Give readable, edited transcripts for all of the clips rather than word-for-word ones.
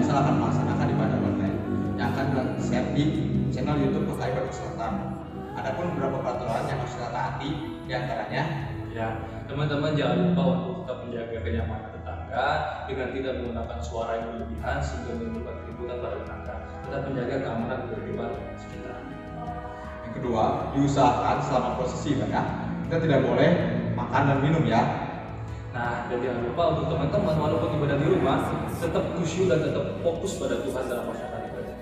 misal akan melaksanakan ibadah online yang akan di-share di channel YouTube KKI Selatan. Adapun beberapa peraturan yang harus kita taati, diantaranya ya, teman-teman jangan lupa untuk tetap menjaga kenyamanan tetangga dengan tidak menggunakan suara yang berlebihan sehingga menimbulkan keributan pada tetangga. Tetap menjaga keamanan ketertiban sekitar. Yang kedua, diusahakan selama posisi ibadah kita tidak boleh makan dan minum ya. Nah, dan jangan lupa untuk teman-teman walaupun ibadah di rumah tetap khusyuk dan tetap fokus pada Tuhan dalam melaksanakan ibadah.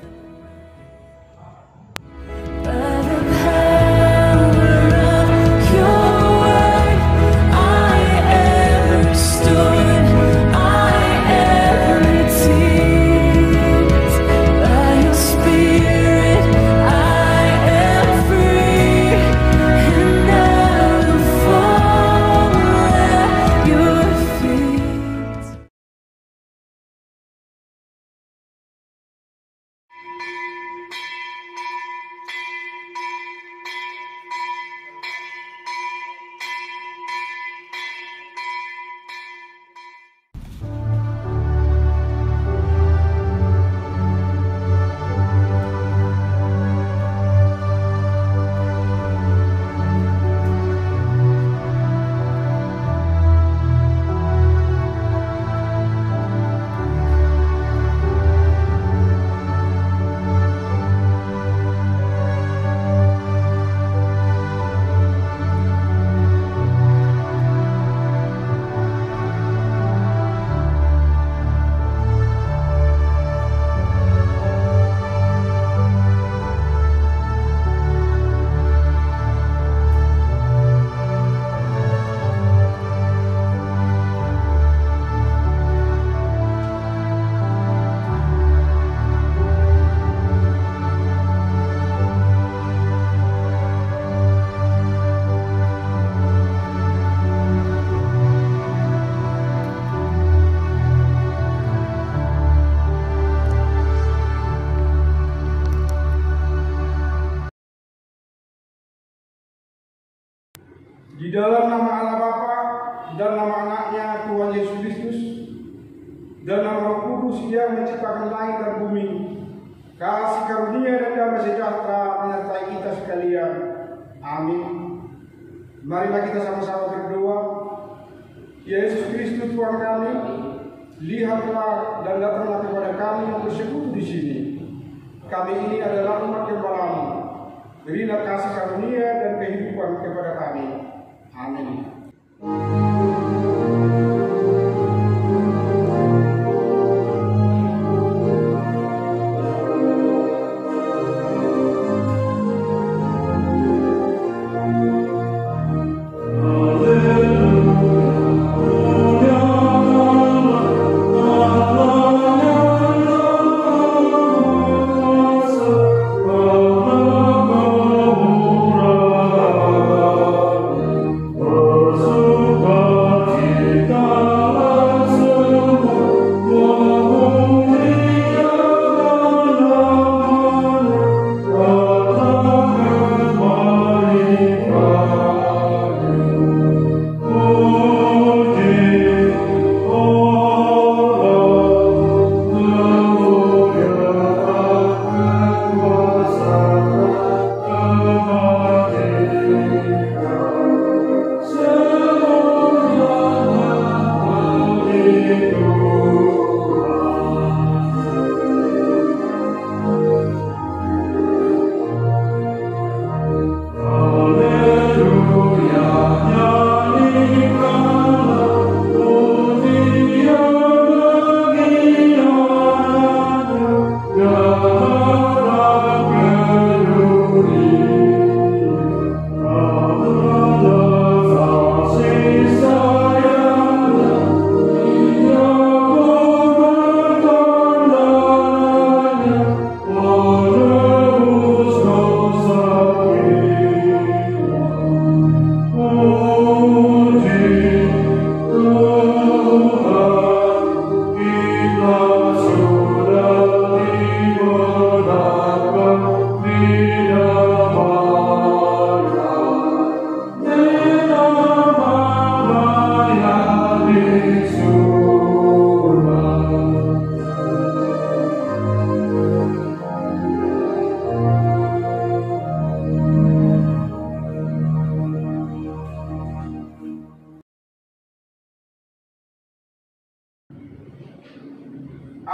Di dalam nama Allah Bapa dan nama anaknya Tuhan Yesus Kristus dan nama Roh Kudus yang menciptakan langit dan bumi, kasih karunia dan damai sejahtera menyertai kita sekalian. Amin. Marilah kita sama-sama berdoa. Yesus Kristus Tuhan kami, lihatlah dan datanglah kepada kami yang bersekutu di sini. Kami ini adalah umat gembalamu. Berilah kasih karunia dan kehidupan kepada kami. Amin.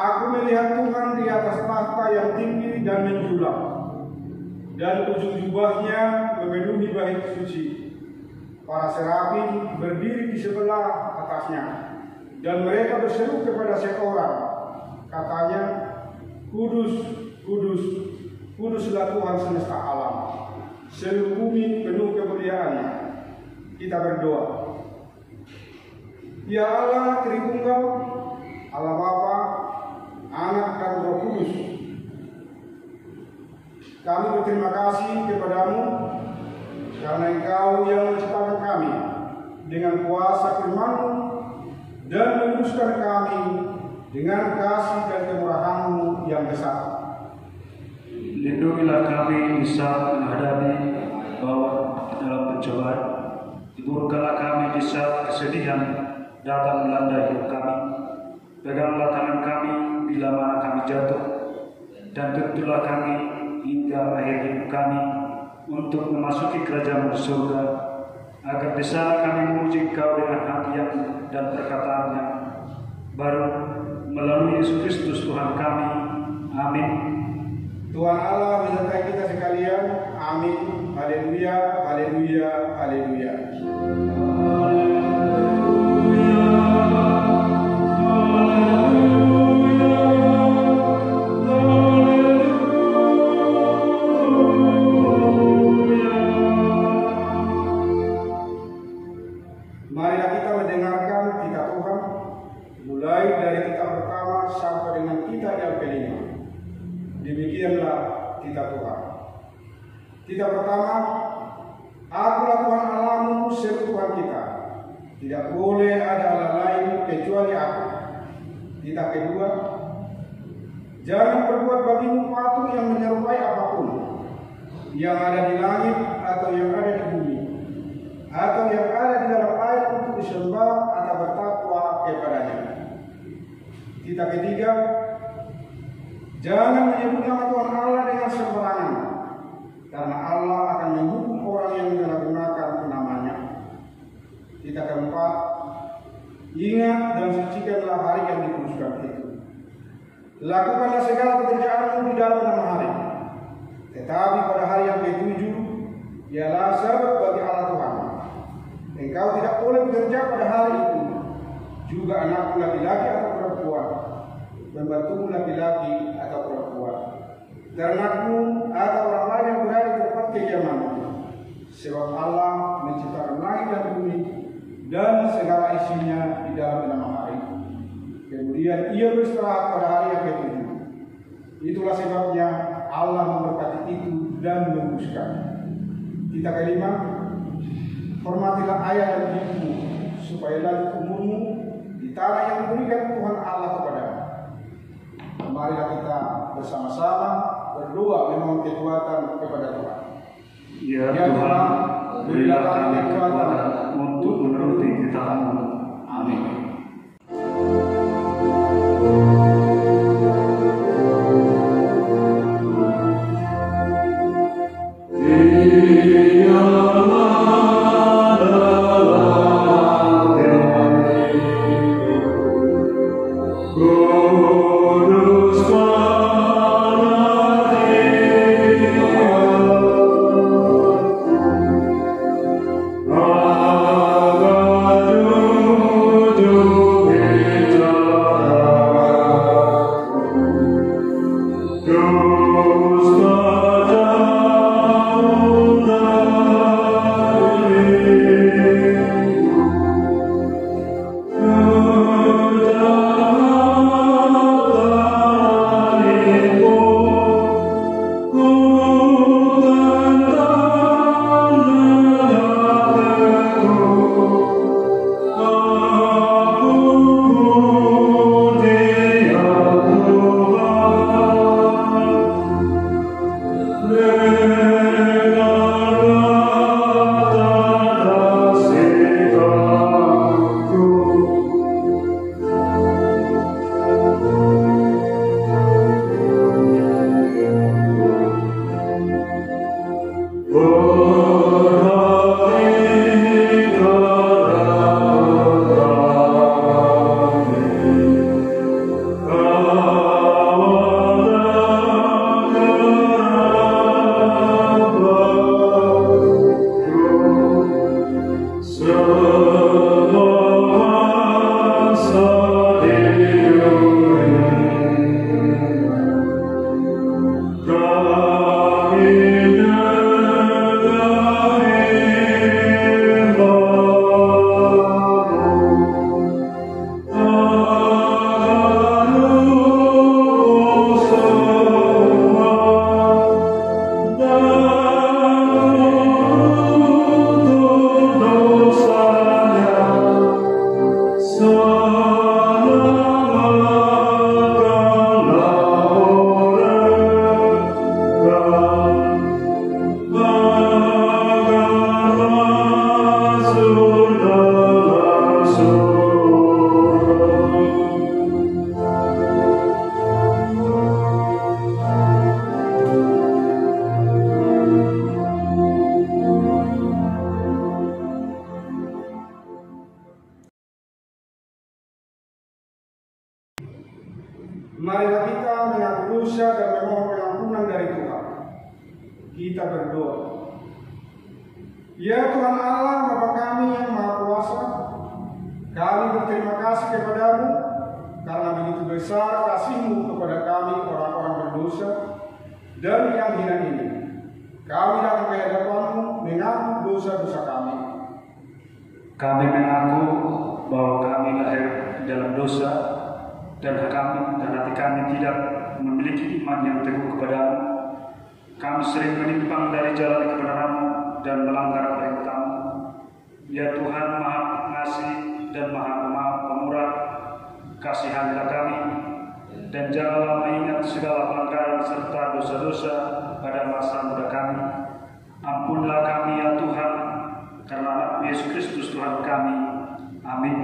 Aku melihat Tuhan di atas tahta yang tinggi dan menjulang, dan ujung jubahnya memenuhi bait suci. Para serafim berdiri di sebelah atasnya, dan mereka berseru kepada seorang, katanya, Kudus, kudus, kuduslah Tuhan semesta alam. Seluruh bumi penuh kemuliaannya. Kita berdoa. Ya Allah Tritunggal, Allah Bapa, Anak dan Roh Kudus, kami berterima kasih kepadamu karena Engkau yang menciptakan kami dengan kuasa firman-Mu dan menguduskan kami dengan kasih dan kemurahan-Mu yang besar. Lindungilah kami di saat menghadapi bawa dalam pencobaan. Hiburkanlah kami di saat kesedihan datang melanda hidup kami. Peganglah tangan kami bila mana kami jatuh, dan tuntunlah kami hingga akhir hidup kami untuk memasuki kerajaan surga, agar di sana kami memuji Engkau dengan hati yang dan perkataan yang baru melalui Yesus Kristus Tuhan kami. Amin. Tuhan Allah menyertai kita sekalian. Amin. Haleluya, haleluya, haleluya. Marilah kita mendengarkan kitab Tuhan, mulai dari kitab pertama sampai dengan kitab yang kelima. Demikianlah kitab Tuhan. Kitab pertama, Akulah Tuhan Allahmu, seru Tuhan kita. Tidak boleh ada Allah lain kecuali Aku. Kitab kedua, jangan berbuat bagimu patung yang menyerupai apapun, yang ada di langit atau yang ada di bumi, atau yang ada di dalam air untuk disembah atau bertakwa kepadanya. Kitab ketiga, jangan menyebut nama Tuhan Allah dengan sembarangan, karena Allah akan menghukum orang yang menyalahgunakan namanya. Kitab keempat, ingat dan sucikanlah hari yang dikuduskan itu. Lakukanlah segala pekerjaanmu di dalam 6 hari, tetapi pada hari yang ke-7 ialah sabat bagi Allah Tuhan. Engkau tidak boleh bekerja pada hari itu, juga anakmu laki-laki atau perempuan, membantumu laki-laki atau perempuan, ternakmu atau orang lain yang berada di tempat kediamanmu. Sebab Allah menciptakan langit dan bumi dan segala isinya di dalam 6 hari. Kemudian Ia beristirahat pada hari yang ke-7. Itulah sebabnya Allah memberkati itu dan menguduskan. Kitab kelima, hormatilah ayah dan ibumu, supaya lanjut umurmu di tanah yang diberikan Tuhan Allah kepadamu. Marilah kita bersama-sama berdoa memohon kekuatan kepada Tuhan. Ya Tuhan, berilah kami kekuatan untuk menuruti titah-Mu. Amin. Amen. Marilah kita mengaku dosa dan memohon pengampunan dari Tuhan. Kita berdoa. Ya Tuhan Allah, Bapa kami yang Maha Kuasa, kami berterima kasih kepadamu karena begitu besar kasih-Mu kepada kami orang-orang berdosa dan yang hina ini. Kami datang ke hadapan-Mu mengaku dosa-dosa kami. Kami mengaku bahwa kami lahir dalam dosa dan hati kami tidak memiliki iman yang teguh kepadamu. Kami sering menyimpang dari jalan kebenaran-Mu dan melanggar perintah-Mu. Ya Tuhan Maha Pengasih dan Maha Pemurah, kasihanlah kami dan janganlah mengingat segala pelanggaran serta dosa-dosa pada masa muda kami. Ampunlah kami ya Tuhan, karena anak Yesus Kristus Tuhan kami. Amin.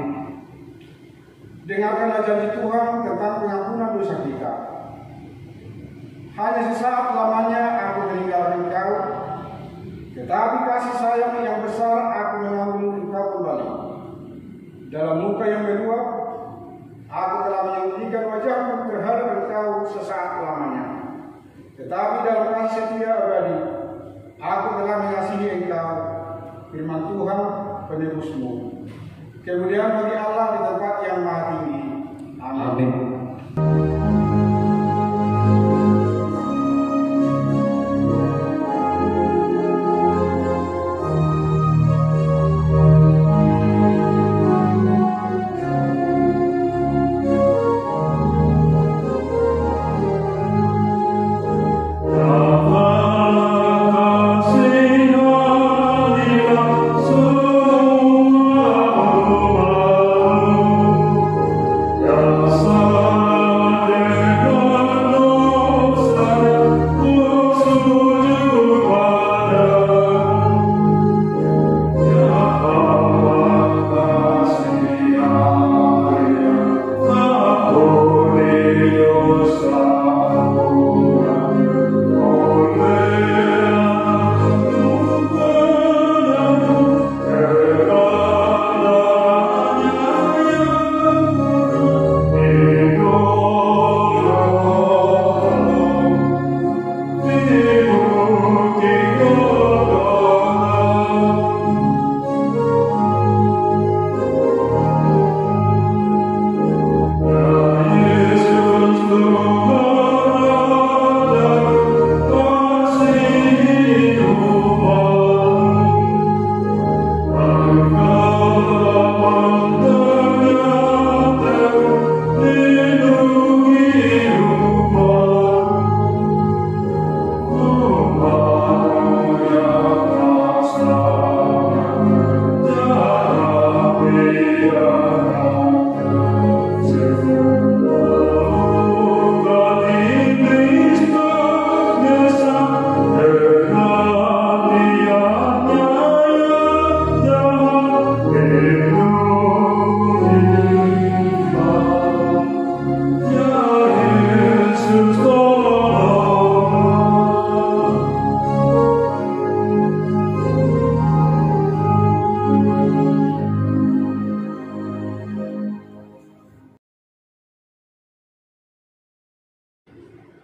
Dengarkanlah janji Tuhan tentang pengampunan dosa kita. Hanya sesaat lamanya aku meninggalkan Engkau, tetapi kasih sayang yang besar aku mengambil Engkau kembali. Dalam muka yang meluap, aku telah menyembunyikan wajahku terhadap Engkau sesaat lamanya. Tetapi dalam kasih setia abadi, aku telah mengasihi Engkau, firman Tuhan penebus-Mu. Kemudian bagi Allah di tempat yang maha tinggi. Amin. Amin.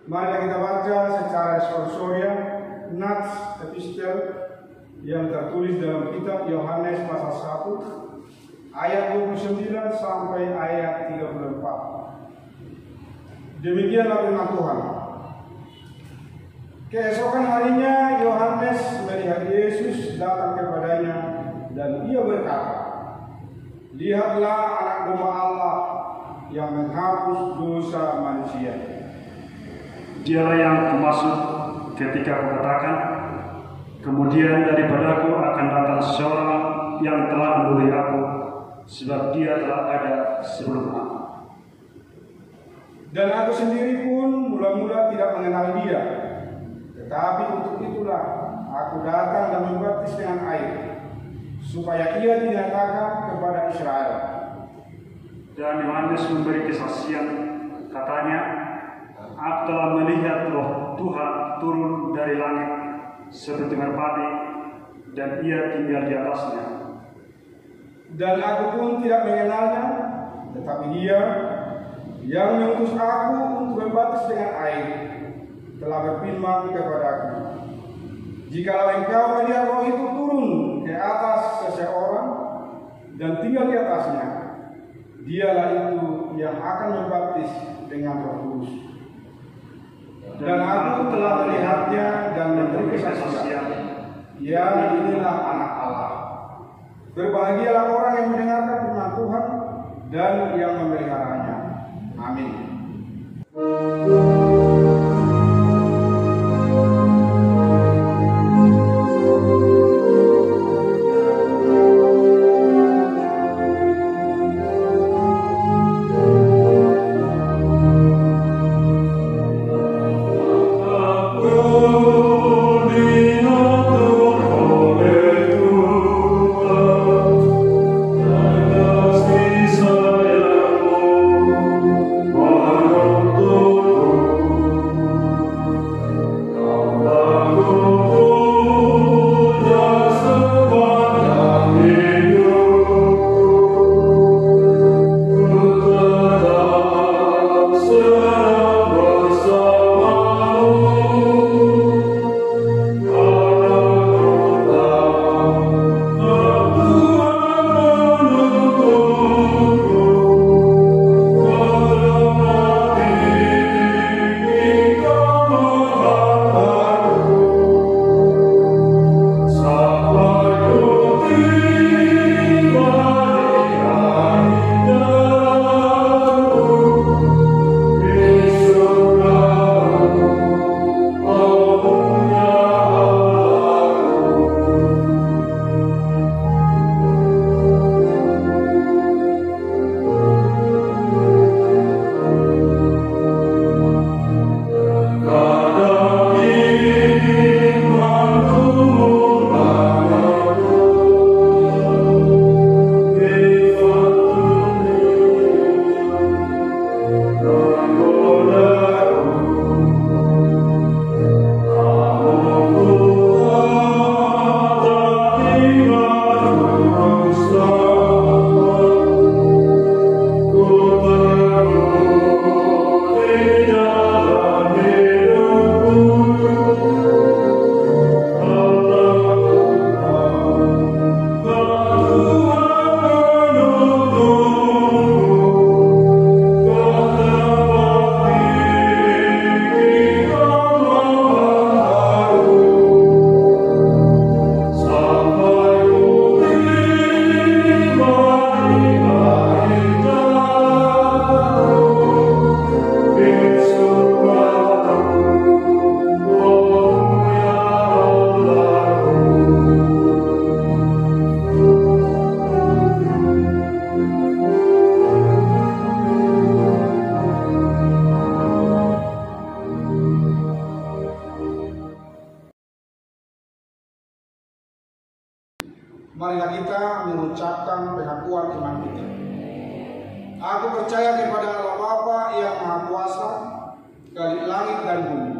Mari kita baca secara responsoria nats epistel yang tertulis dalam kitab Yohanes pasal 1 ayat 29 sampai ayat 34. Demikianlah firman Tuhan. Keesokan harinya Yohanes melihat Yesus datang kepadanya dan ia berkata, "Lihatlah anak domba Allah yang menghapus dosa manusia." Dialah yang kumaksud ketika kukatakan, kemudian daripadaku akan datang seorang yang telah mendahului aku, sebab dia telah ada sebelum aku. Dan aku sendiri pun mula-mula tidak mengenal dia, tetapi untuk itulah aku datang dan membaptis dengan air, supaya ia dinyatakan kepada Israel. Dan Yohanes memberi kesaksian, katanya, aku telah melihat Roh Tuhan turun dari langit seperti merpati, dan ia tinggal di atasnya. Dan aku pun tidak mengenalnya, tetapi dia, yang mengutus aku untuk membaptis dengan air, telah berfirman kepadaku, jikalau engkau melihat Roh itu turun ke atas seseorang dan tinggal di atasnya, dialah itu yang akan membaptis dengan Roh Kudus. Dan aku telah melihatnya dan memberi kesaksian, yang inilah Anak Allah. Berbahagialah orang yang mendengarkan firman Tuhan dan yang memeliharanya. Amin. Marilah kita mengucapkan pengakuan iman kita. Aku percaya kepada Allah Bapa yang Maha Kuasa, Khalik langit dan bumi,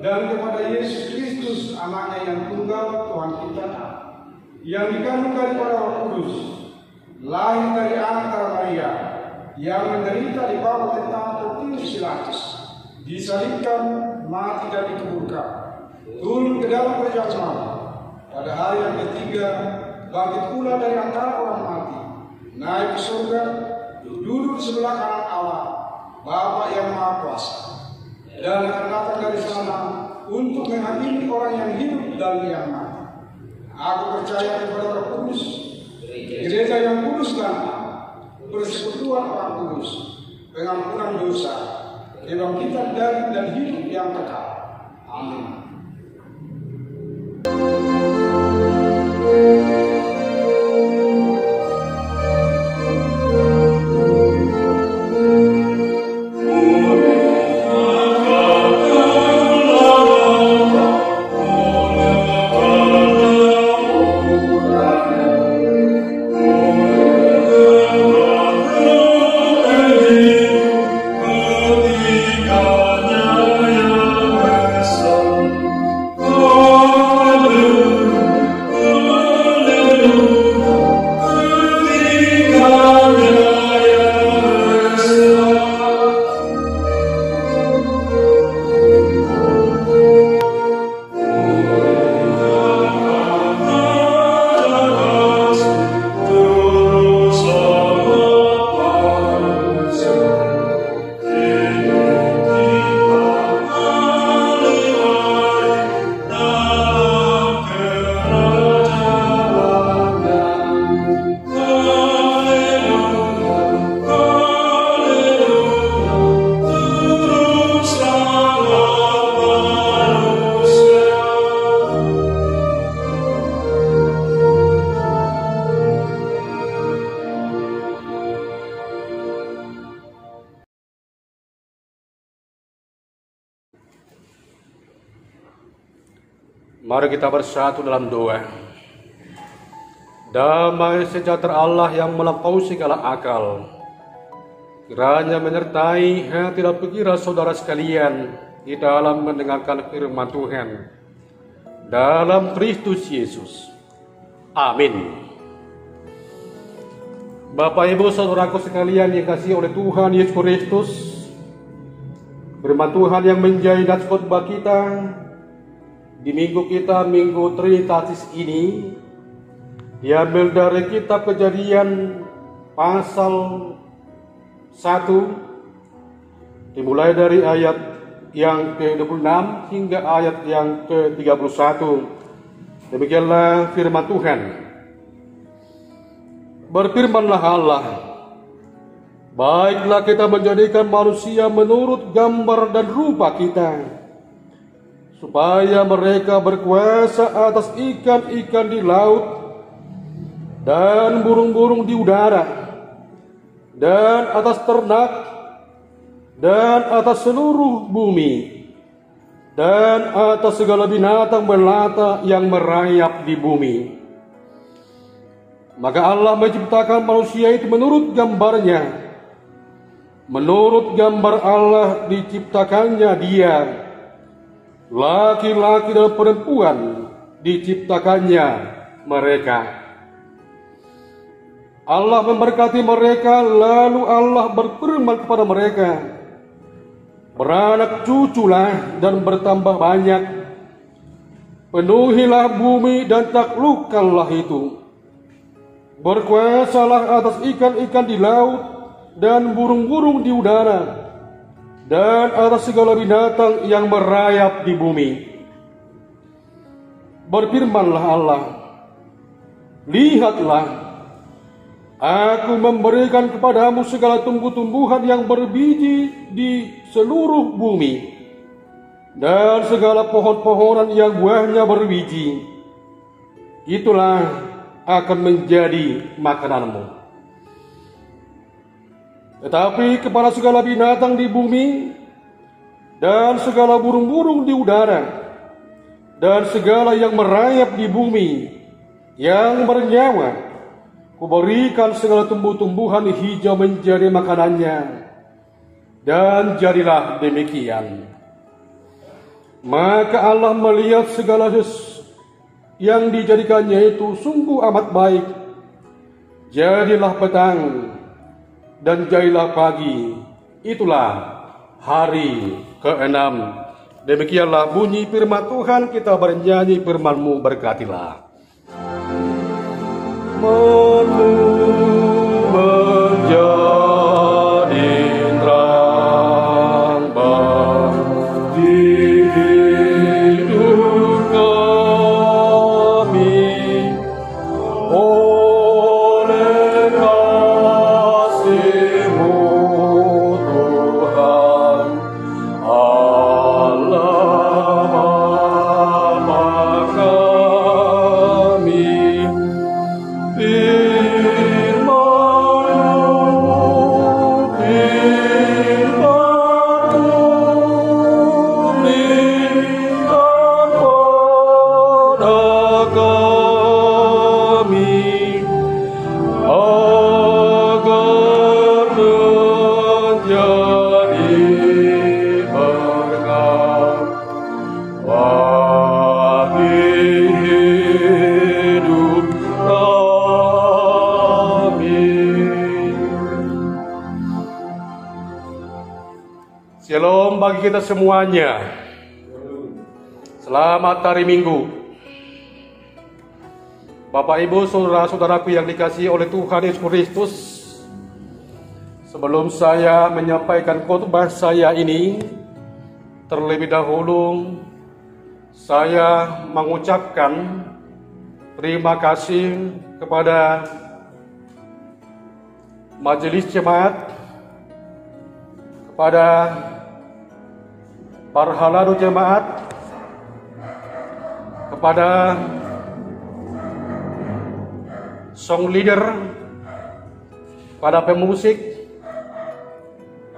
dan kepada Yesus Kristus, Anaknya yang tunggal, Tuhan kita, yang dikandung daripada Roh Kudus, lahir dari anak darah Maria, yang menderita di bawah tentara Pontius Pilatus, disalibkan, mati dan dikuburkan, turun ke dalam kerajaan maut. Pada hari yang ketiga, bangkit pula dari antara orang mati, naik ke surga, duduk di sebelah kanan Allah, Bapa yang Maha Kuasa, dan akan datang dari sana untuk menghakimi orang yang hidup dan yang mati. Aku percaya kepada Roh Kudus, gereja yang kudus dan am, persekutuan orang kudus, pengampunan dosa, kebangkitan dari dan hidup yang kekal. Amin. Hallelujah. Mari kita bersatu dalam doa. Damai sejahtera Allah yang melampaui segala akal, kiranya menyertai hati dan pikiran saudara sekalian di dalam mendengarkan firman Tuhan dalam Kristus Yesus. Amin. Bapak Ibu saudaraku sekalian yang dikasihi oleh Tuhan Yesus Kristus, firman Tuhan yang menjadi nats khotbah kita di minggu kita, Minggu Trinitatis ini, diambil dari kitab Kejadian pasal 1, dimulai dari ayat yang ke-26 hingga ayat yang ke-31. Demikianlah firman Tuhan. Berfirmanlah Allah, baiklah kita menjadikan manusia menurut gambar dan rupa kita, supaya mereka berkuasa atas ikan-ikan di laut dan burung-burung di udara, dan atas ternak, dan atas seluruh bumi, dan atas segala binatang melata yang merayap di bumi. Maka Allah menciptakan manusia itu menurut gambarnya. Menurut gambar Allah diciptakannya dia, laki-laki dan perempuan diciptakannya mereka. Allah memberkati mereka, lalu Allah berfirman kepada mereka, beranak cuculah dan bertambah banyak, penuhilah bumi dan taklukkanlah itu. Berkuasalah atas ikan-ikan di laut dan burung-burung di udara, dan atas segala binatang yang merayap di bumi. Berfirmanlah Allah, lihatlah, aku memberikan kepadamu segala tumbuh-tumbuhan yang berbiji di seluruh bumi, dan segala pohon-pohonan yang buahnya berbiji. Itulah akan menjadi makananmu. Tetapi kepada segala binatang di bumi, dan segala burung-burung di udara, dan segala yang merayap di bumi, yang bernyawa, kuberikan segala tumbuh-tumbuhan hijau menjadi makanannya. Dan jadilah demikian. Maka Allah melihat segala yang dijadikannya itu sungguh amat baik. Jadilah petang dan jadilah pagi. Itulah hari ke-6. Demikianlah bunyi firman Tuhan. Kita bernyanyi firman-Mu, berkatilah. Menjadi terang bagi hidup kami, oleh kasih-Mu Tuhan Allah Bapa kami. Shalom bagi kita semuanya. Selamat hari Minggu. Bapak Ibu saudara-saudaraku yang dikasihi oleh Tuhan Yesus Kristus, sebelum saya menyampaikan khotbah saya ini, terlebih dahulu saya mengucapkan terima kasih kepada Majelis Jemaat, kepada para haladu jemaat, kepada song leader, kepada pemusik,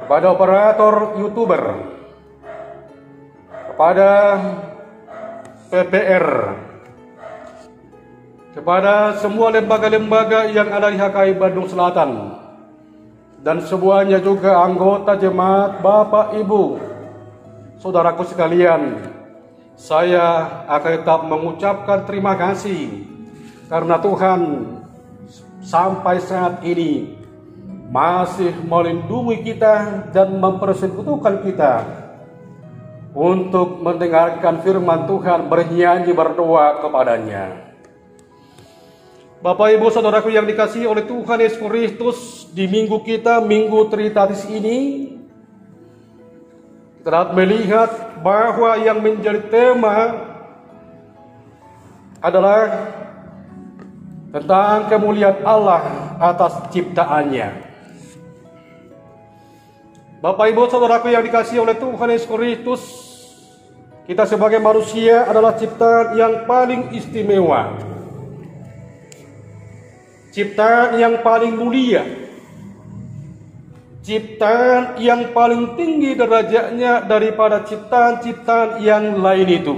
kepada operator YouTuber, kepada PPR, kepada semua lembaga-lembaga yang ada di HKI Bandung Selatan, dan semuanya juga anggota jemaat, Bapak, Ibu, saudaraku sekalian, saya akan tetap mengucapkan terima kasih karena Tuhan sampai saat ini masih melindungi kita dan mempersekutukan kita untuk mendengarkan firman Tuhan, bernyanyi, berdoa kepadanya. Bapak, Ibu, saudaraku yang dikasihi oleh Tuhan Yesus Kristus, di minggu kita, Minggu Trinitatis ini, kita dapat melihat bahwa yang menjadi tema adalah tentang kemuliaan Allah atas ciptaannya. Bapak, Ibu, saudaraku yang dikasihi oleh Tuhan Yesus Kristus, kita sebagai manusia adalah ciptaan yang paling istimewa, ciptaan yang paling mulia, ciptaan yang paling tinggi derajatnya daripada ciptaan-ciptaan yang lain itu.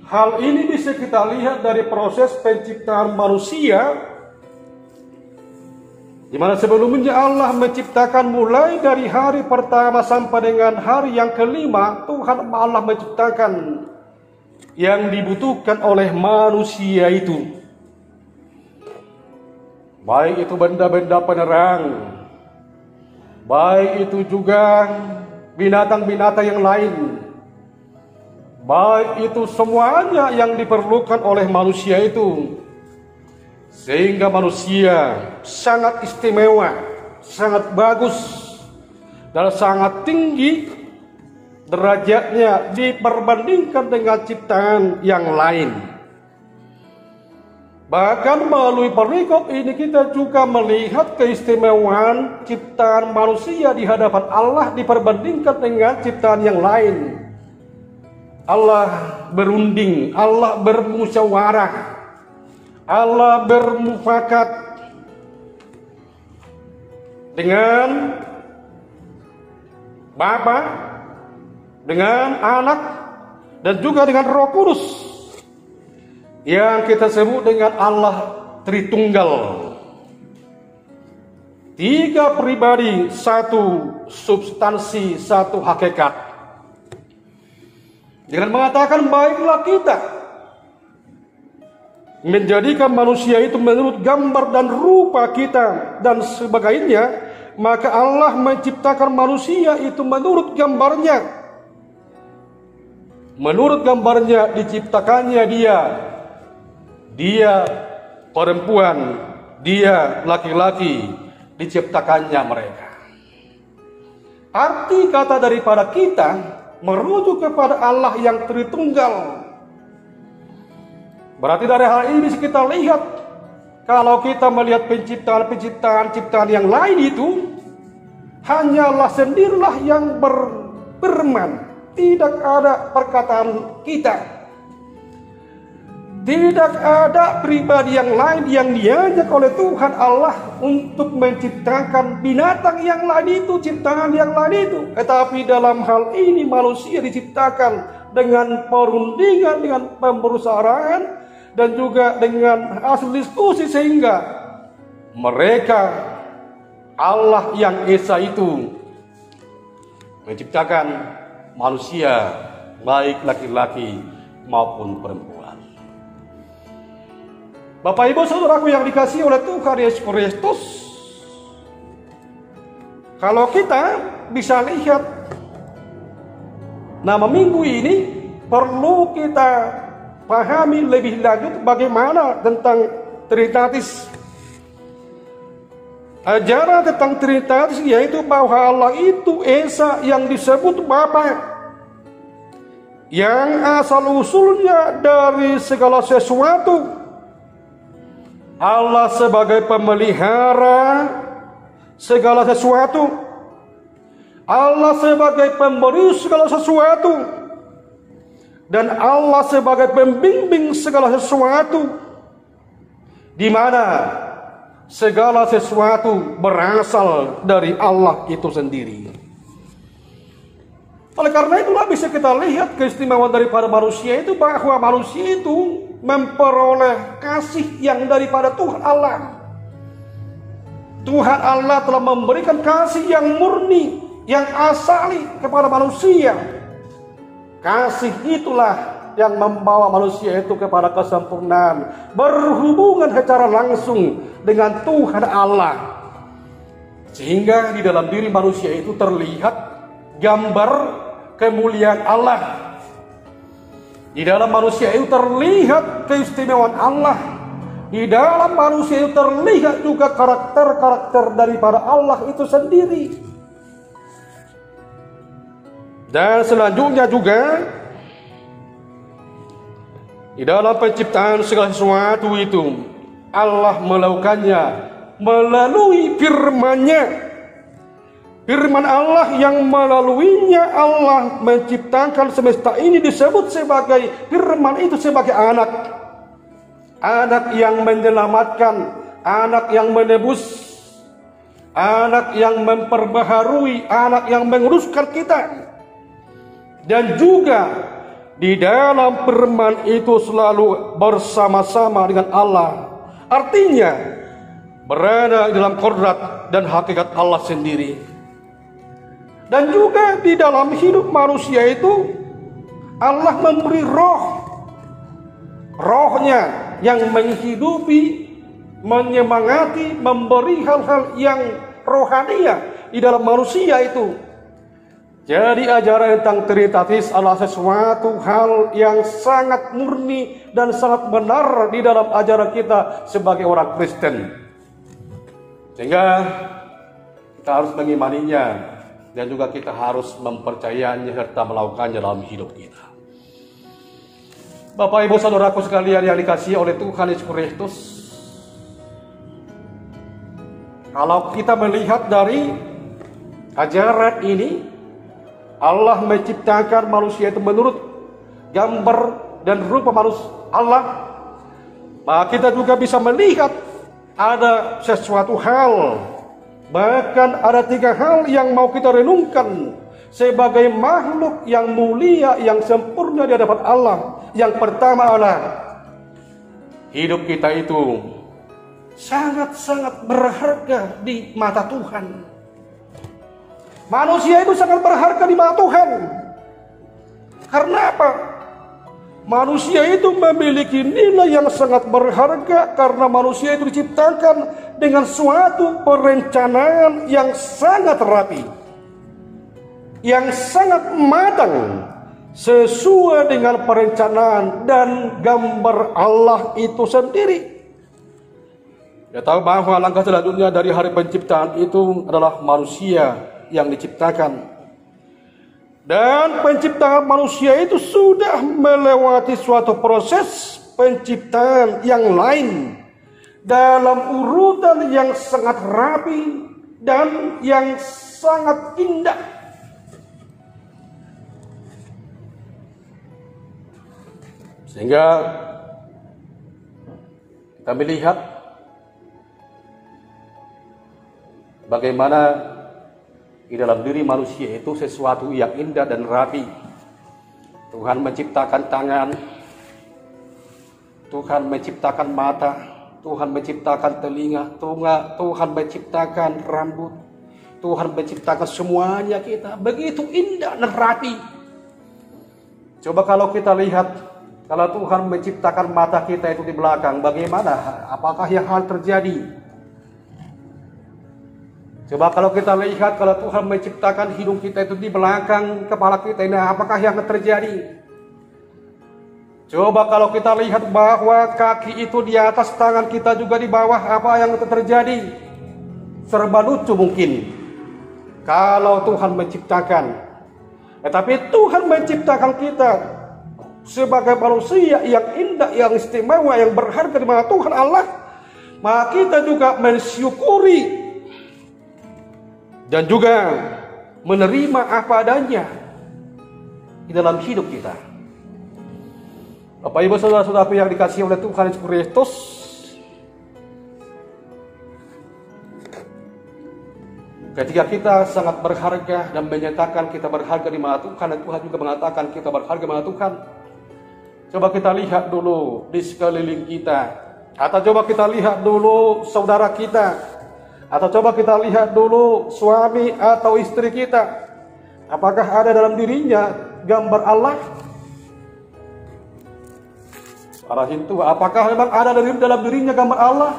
Hal ini bisa kita lihat dari proses penciptaan manusia, di mana sebelumnya Allah menciptakan mulai dari hari pertama sampai dengan hari yang kelima, Tuhan Allah menciptakan yang dibutuhkan oleh manusia itu. Baik itu benda-benda penerang, baik itu juga binatang-binatang yang lain, baik itu semuanya yang diperlukan oleh manusia itu. Sehingga manusia sangat istimewa, sangat bagus, dan sangat tinggi derajatnya diperbandingkan dengan ciptaan yang lain. Bahkan melalui perikop ini kita juga melihat keistimewaan ciptaan manusia di hadapan Allah diperbandingkan dengan ciptaan yang lain. Allah berunding, Allah bermusyawarah, Allah bermufakat dengan Bapa, dengan Anak, dan juga dengan Roh Kudus, yang kita sebut dengan Allah Tritunggal. Tiga pribadi, satu substansi, satu hakikat. Dengan mengatakan baiklah kita menjadikan manusia itu menurut gambar dan rupa kita dan sebagainya, maka Allah menciptakan manusia itu menurut gambarnya. Menurut gambarnya diciptakannya dia perempuan, dia laki-laki, diciptakannya mereka. Arti kata daripada kita merujuk kepada Allah yang Tritunggal. Berarti dari hal ini bisa kita lihat, kalau kita melihat penciptaan yang lain itu hanyalah sendirilah yang berfirman, tidak ada perkataan kita. Tidak ada pribadi yang lain yang diajak oleh Tuhan Allah untuk menciptakan binatang yang lain itu, ciptaan yang lain itu. Tetapi dalam hal ini manusia diciptakan dengan perundingan, dengan pemberusahaan, dan juga dengan hasil diskusi, sehingga mereka, Allah yang Esa itu, menciptakan manusia, baik laki-laki maupun perempuan. Bapak, Ibu, saudaraku yang dikasihi oleh Tuhan Yesus Kristus, kalau kita bisa lihat nama minggu ini, perlu kita pahami lebih lanjut bagaimana tentang Trinitatis. Ajaran tentang Trinitatis yaitu bahwa Allah itu Esa yang disebut Bapa, yang asal usulnya dari segala sesuatu. Allah sebagai pemelihara segala sesuatu, Allah sebagai pemberi segala sesuatu, dan Allah sebagai pembimbing segala sesuatu, di mana segala sesuatu berasal dari Allah itu sendiri. Oleh karena itulah bisa kita lihat keistimewaan daripada manusia itu, bahwa manusia itu memperoleh kasih yang daripada Tuhan Allah. Tuhan Allah telah memberikan kasih yang murni, yang asali kepada manusia. Kasih itulah yang membawa manusia itu kepada kesempurnaan, berhubungan secara langsung dengan Tuhan Allah. Sehingga di dalam diri manusia itu terlihat gambar kemuliaan Allah. Di dalam manusia itu terlihat keistimewaan Allah. Di dalam manusia itu terlihat juga karakter-karakter daripada Allah itu sendiri. Dan selanjutnya juga di dalam penciptaan segala sesuatu itu Allah melakukannya melalui firman-Nya. Firman Allah yang melaluinya Allah menciptakan semesta ini disebut sebagai firman itu sebagai anak. Anak yang menyelamatkan, anak yang menebus, anak yang memperbaharui, anak yang menguruskan kita. Dan juga di dalam firman itu selalu bersama-sama dengan Allah. Artinya berada di dalam kodrat dan hakikat Allah sendiri. Dan juga di dalam hidup manusia itu Allah memberi rohnya yang menghidupi, menyemangati, memberi hal-hal yang rohania di dalam manusia itu. Jadi ajaran tentang Trinitatis adalah sesuatu hal yang sangat murni dan sangat benar di dalam ajaran kita sebagai orang Kristen. Sehingga kita harus mengimaninya dan juga kita harus mempercayainya serta melakukannya dalam hidup kita. Bapak Ibu Saudaraku sekalian yang dikasihi oleh Tuhan Yesus Kristus, kalau kita melihat dari ajaran ini, Allah menciptakan manusia itu menurut gambar dan rupa manusia Allah, maka kita juga bisa melihat ada sesuatu hal, bahkan ada 3 hal yang mau kita renungkan sebagai makhluk yang mulia, yang sempurna di hadapan Allah. Yang pertama adalah hidup kita itu sangat-sangat berharga di mata Tuhan. Manusia itu sangat berharga di mata Tuhan. Karena apa? Manusia itu memiliki nilai yang sangat berharga karena manusia itu diciptakan dengan suatu perencanaan yang sangat rapi, yang sangat matang, sesuai dengan perencanaan dan gambar Allah itu sendiri. Kita tahu bahwa langkah selanjutnya dari hari penciptaan itu adalah manusia yang diciptakan. Dan penciptaan manusia itu sudah melewati suatu proses penciptaan yang lain dalam urutan yang sangat rapi dan yang sangat indah. Sehingga kita melihat bagaimana di dalam diri manusia itu sesuatu yang indah dan rapi. Tuhan menciptakan tangan, Tuhan menciptakan mata, Tuhan menciptakan telinga, Tuhan menciptakan rambut, Tuhan menciptakan semuanya kita. Begitu indah dan rapi. Coba kalau kita lihat, kalau Tuhan menciptakan mata kita itu di belakang, bagaimana? Apakah yang hal terjadi? Coba kalau kita lihat, kalau Tuhan menciptakan hidung kita itu di belakang kepala kita ini, apakah yang terjadi? Coba kalau kita lihat bahwa kaki itu di atas, tangan kita juga di bawah, apa yang terjadi? Serba lucu mungkin kalau Tuhan menciptakan. Tetapi Tuhan menciptakan kita sebagai manusia yang indah, yang istimewa, yang berharga di mata Tuhan Allah. Maka kita juga mensyukuri dan juga menerima apa adanya di dalam hidup kita. Bapak Ibu Saudara-saudaraku yang dikasihi oleh Tuhan Yesus Kristus, Ketika kita sangat berharga dan menyatakan kita berharga di mata Tuhan, dan Tuhan juga mengatakan kita berharga di mata Tuhan. Coba kita lihat dulu di sekeliling kita, atau coba kita lihat dulu saudara kita, atau coba kita lihat dulu suami atau istri kita. Apakah ada dalam dirinya gambar Allah? Para Hindu, apakah memang ada dalam dirinya gambar Allah?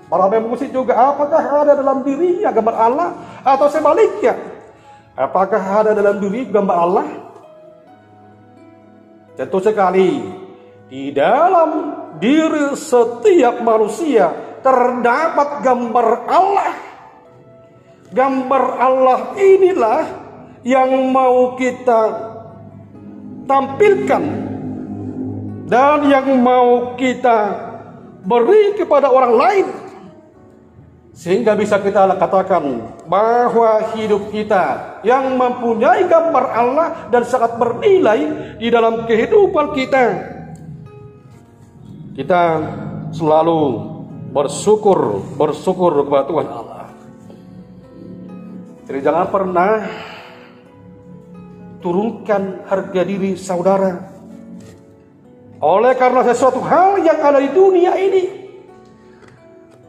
Para musik juga, apakah ada dalam dirinya gambar Allah? Atau sebaliknya, apakah ada dalam diri gambar Allah? Tentu sekali, di dalam diri setiap manusia terdapat gambar Allah. Gambar Allah inilah yang mau kita tampilkan dan yang mau kita beri kepada orang lain, sehingga bisa kita katakan bahwa hidup kita yang mempunyai gambar Allah dan sangat bernilai di dalam kehidupan kita, kita selalu bersyukur kepada Tuhan Allah. Jadi jangan pernah turunkan harga diri saudara oleh karena sesuatu hal yang ada di dunia ini.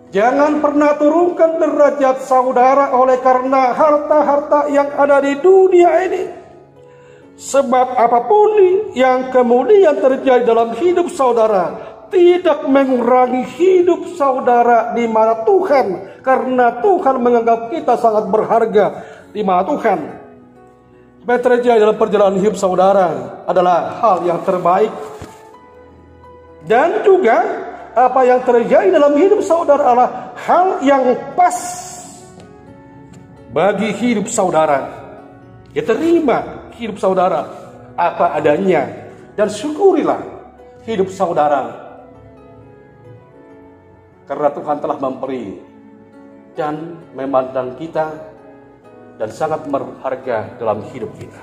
Jangan pernah turunkan derajat saudara oleh karena harta-harta yang ada di dunia ini. Sebab apapun yang kemudian terjadi dalam hidup saudara tidak mengurangi hidup saudara di mata Tuhan, karena Tuhan menganggap kita sangat berharga di mata Tuhan. Apa yang terjadi dalam perjalanan hidup saudara adalah hal yang terbaik, dan juga apa yang terjadi dalam hidup saudara adalah hal yang pas bagi hidup saudara. Ya, terima hidup saudara apa adanya dan syukurilah hidup saudara, karena Tuhan telah memberi dan memandang kita dan sangat berharga dalam hidup kita.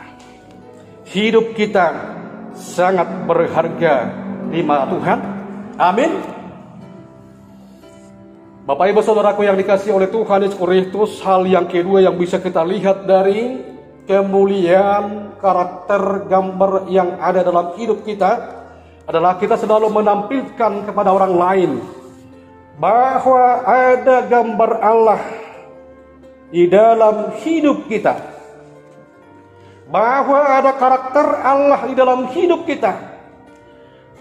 Hidup kita sangat berharga di mata Tuhan. Amin. Bapak Ibu Saudaraku yang dikasihi oleh Tuhan Yesus Kristus, hal yang kedua yang bisa kita lihat dari kemuliaan karakter gambar yang ada dalam hidup kita adalah kita selalu menampilkan kepada orang lain bahwa ada gambar Allah di dalam hidup kita, bahwa ada karakter Allah di dalam hidup kita,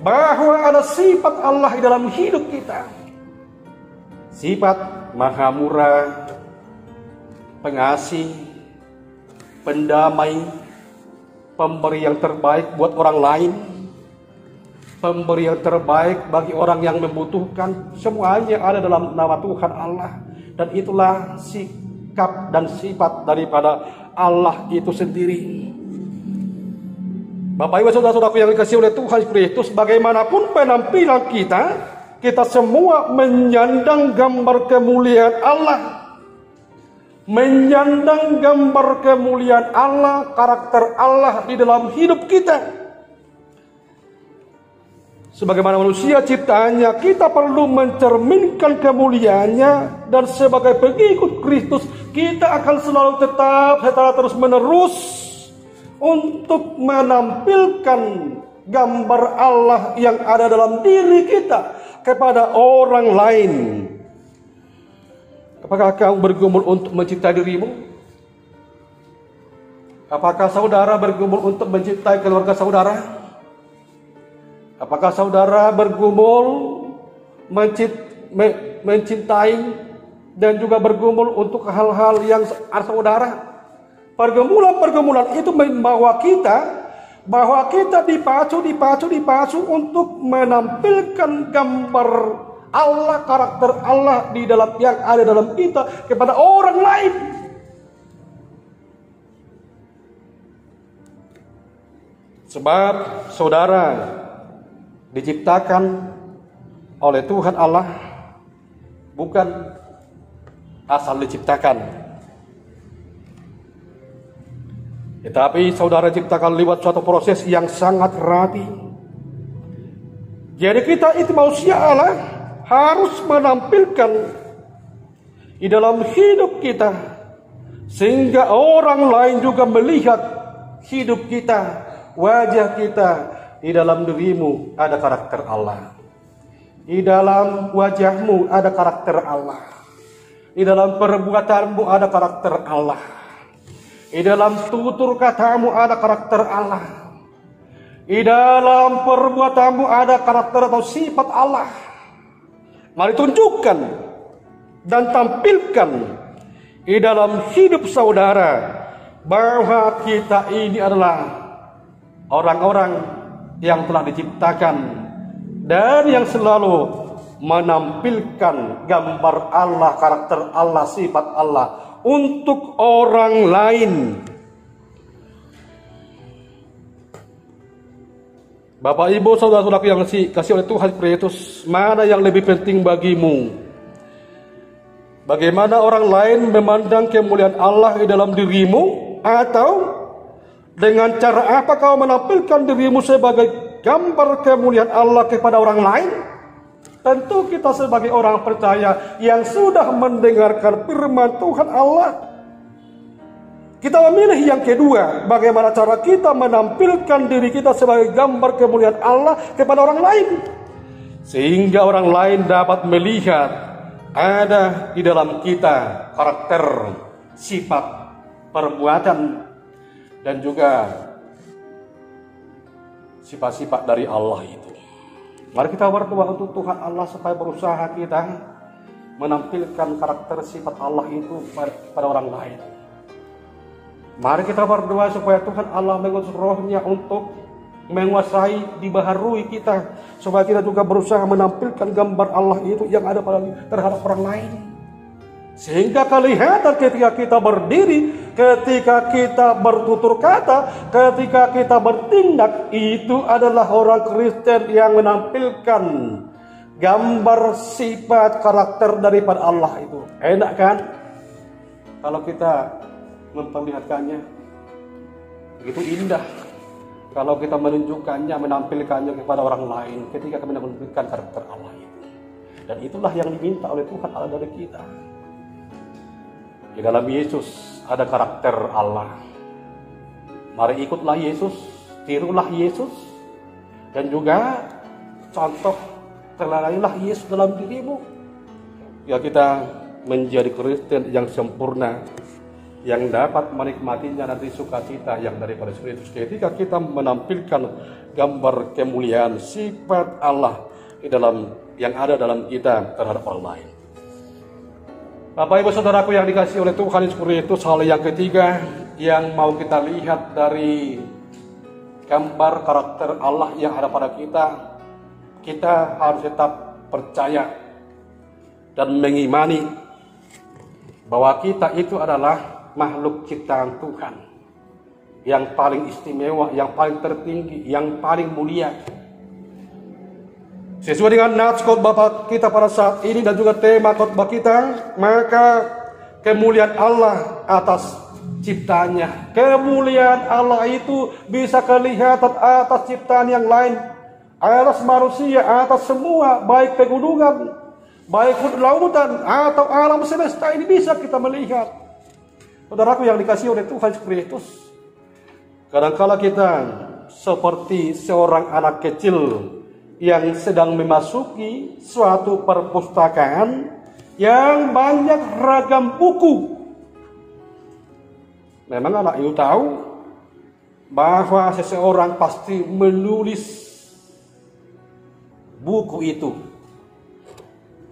bahwa ada sifat Allah di dalam hidup kita. Sifat maha murah, pengasih, pendamai, pemberi yang terbaik buat orang lain, pemberi yang terbaik bagi orang yang membutuhkan. Semuanya ada dalam nama Tuhan Allah, dan itulah sikap dan sifat daripada Allah itu sendiri. Bapak Ibu Saudara-saudaraku yang dikasihi oleh Tuhan Kristus, bagaimanapun penampilan kita semua menyandang gambar kemuliaan Allah. Menyandang gambar kemuliaan Allah, karakter Allah di dalam hidup kita. Sebagaimana manusia ciptaannya, kita perlu mencerminkan kemuliaannya, dan sebagai pengikut Kristus, kita akan selalu tetap secara terus menerus untuk menampilkan gambar Allah yang ada dalam diri kita kepada orang lain. Apakah kau bergumul untuk mencintai dirimu? Apakah saudara bergumul untuk mencintai keluarga saudara? Apakah saudara bergumul mencintai dan juga bergumul untuk hal-hal yang saudara? Pergumulan-pergumulan itu membawa kita bahwa kita dipacu untuk menampilkan gambar Allah, karakter Allah di dalam yang ada dalam kita kepada orang lain. Sebab saudara diciptakan oleh Tuhan Allah, bukan asal diciptakan, tetapi saudara ciptakan lewat suatu proses yang sangat rapi. Jadi kita itu manusia Allah harus menampilkan di dalam hidup kita sehingga orang lain juga melihat hidup kita, wajah kita. Di dalam dirimu ada karakter Allah, di dalam wajahmu ada karakter Allah, di dalam perbuatanmu ada karakter Allah, di dalam tutur katamu ada karakter Allah, di dalam perbuatanmu ada karakter atau sifat Allah. Mari tunjukkan dan tampilkan di dalam hidup saudara bahwa kita ini adalah orang-orang yang telah diciptakan dan yang selalu menampilkan gambar Allah, karakter Allah, sifat Allah untuk orang lain. Bapak Ibu saudara-saudaraku yang kasih oleh Tuhan Yesus, mana yang lebih penting bagimu? Bagaimana orang lain memandang kemuliaan Allah di dalam dirimu, atau dengan cara apa kau menampilkan dirimu sebagai gambar kemuliaan Allah kepada orang lain? Tentu kita sebagai orang percaya yang sudah mendengarkan firman Tuhan Allah, kita memilih yang kedua, bagaimana cara kita menampilkan diri kita sebagai gambar kemuliaan Allah kepada orang lain, sehingga orang lain dapat melihat ada di dalam kita karakter, sifat, perbuatan, dan juga sifat-sifat dari Allah itu. Mari kita berdoa untuk Tuhan Allah supaya berusaha kita menampilkan karakter sifat Allah itu pada orang lain. Mari kita berdoa supaya Tuhan Allah mengutus rohnya untuk menguasai, dibaharui kita, supaya kita juga berusaha menampilkan gambar Allah itu yang ada terhadap orang lain. Sehingga kelihatan ketika kita berdiri, ketika kita bertutur kata, ketika kita bertindak, itu adalah orang Kristen yang menampilkan gambar sifat karakter daripada Allah itu. Enak kan? Kalau kita memperlihatkannya, begitu indah. Kalau kita menunjukkannya, menampilkannya kepada orang lain, ketika kita menampilkan karakter Allah itu. Dan itulah yang diminta oleh Tuhan Allah dari kita. Di dalam Yesus ada karakter Allah. Mari ikutlah Yesus, tirulah Yesus, dan juga contoh teladanilah Yesus dalam dirimu. Ya, kita menjadi Kristen yang sempurna, yang dapat menikmatinya nanti sukacita yang daripada Kristus ketika kita menampilkan gambar kemuliaan sifat Allah di dalam yang ada dalam kita terhadap orang lain. Bapak Ibu Saudaraku yang dikasihi oleh Tuhan Yesus Kristus, hal yang ketiga yang mau kita lihat dari gambar karakter Allah yang ada pada kita, kita harus tetap percaya dan mengimani bahwa kita itu adalah makhluk ciptaan Tuhan yang paling istimewa, yang paling tertinggi, yang paling mulia. Sesuai dengan nats khotbah kita pada saat ini dan juga tema khotbah kita, maka kemuliaan Allah atas ciptaannya, kemuliaan Allah itu bisa kelihatan atas ciptaan yang lain, atas manusia, atas semua, baik pegunungan, baik lautan atau alam semesta ini bisa kita melihat. Saudaraku yang dikasihi oleh Tuhan Yesus Kristus, kadangkala kita seperti seorang anak kecil yang sedang memasuki suatu perpustakaan yang banyak ragam buku. Memang anak itu tahu bahwa seseorang pasti menulis buku itu.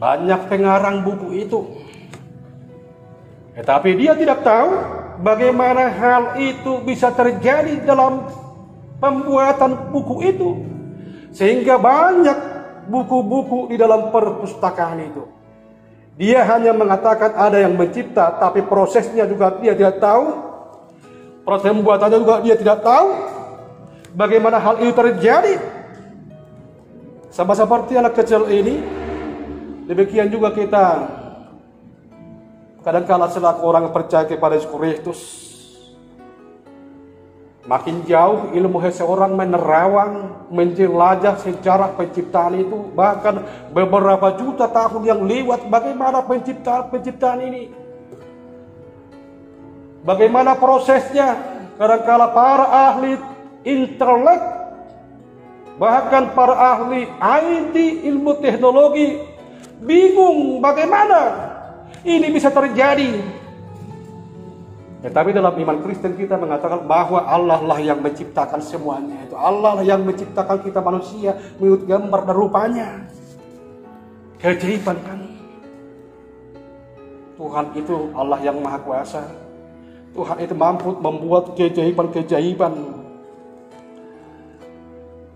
Banyak pengarang buku itu. Tetapi dia tidak tahu bagaimana hal itu bisa terjadi dalam pembuatan buku itu. Sehingga banyak buku-buku di dalam perpustakaan itu. Dia hanya mengatakan ada yang mencipta, tapi prosesnya juga dia tidak tahu. Proses pembuatannya juga dia tidak tahu. Bagaimana hal itu terjadi. Sama seperti anak kecil ini, demikian juga kita kadang-kala selaku orang yang percaya kepada Yesus Kristus, makin jauh ilmu seseorang menerawang, menjelajah sejarah penciptaan itu, bahkan beberapa juta tahun yang lewat, bagaimana penciptaan ini. bagaimana prosesnya. Kadangkala para ahli intelek, bahkan para ahli IT, ilmu teknologi, bingung bagaimana ini bisa terjadi. Tetapi dalam iman Kristen kita mengatakan bahwa Allah lah yang menciptakan semuanya. Itu Allah lah yang menciptakan kita manusia menurut gambar dan rupanya. Keajaiban kan? Tuhan itu Allah yang Maha Kuasa. Tuhan itu mampu membuat keajaiban-keajaiban.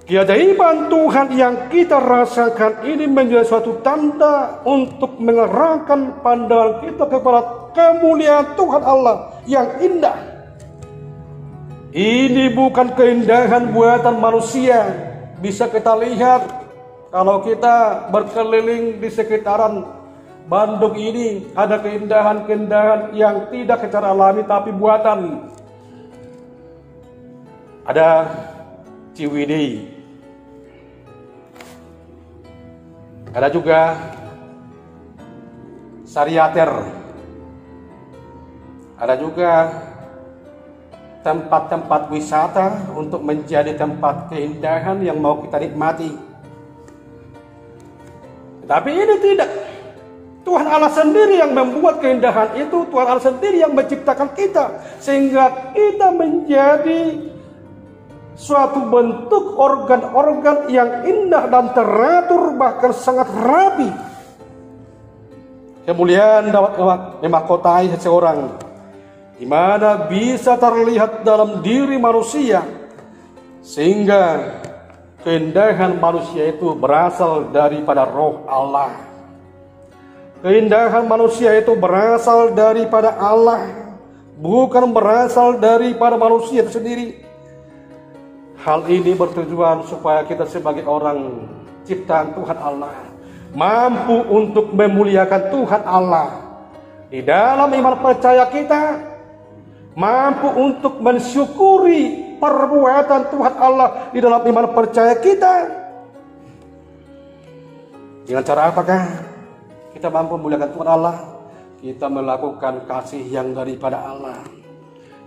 Keajaiban Tuhan yang kita rasakan ini menjadi suatu tanda untuk mengerahkan pandangan kita kepada kemuliaan Tuhan Allah yang indah. Ini bukan keindahan buatan manusia. Bisa kita lihat kalau kita berkeliling di sekitaran Bandung ini, ada keindahan-keindahan yang tidak secara alami tapi buatan. Ada Ciwidey, ada juga Sariater, ada juga tempat-tempat wisata untuk menjadi tempat keindahan yang mau kita nikmati. Tapi ini tidak. Tuhan Allah sendiri yang membuat keindahan itu. Tuhan Allah sendiri yang menciptakan kita, sehingga kita menjadi suatu bentuk organ-organ yang indah dan teratur, bahkan sangat rapi. Kemuliaan dapat memahkotai seseorang, di mana bisa terlihat dalam diri manusia, sehingga keindahan manusia itu berasal daripada roh Allah. Keindahan manusia itu berasal daripada Allah, bukan berasal daripada manusia itu sendiri. Hal ini bertujuan supaya kita sebagai orang ciptaan Tuhan Allah mampu untuk memuliakan Tuhan Allah di dalam iman percaya kita, mampu untuk mensyukuri perbuatan Tuhan Allah di dalam iman percaya kita. Dengan cara apakah kita mampu memuliakan Tuhan Allah? Kita melakukan kasih yang daripada Allah,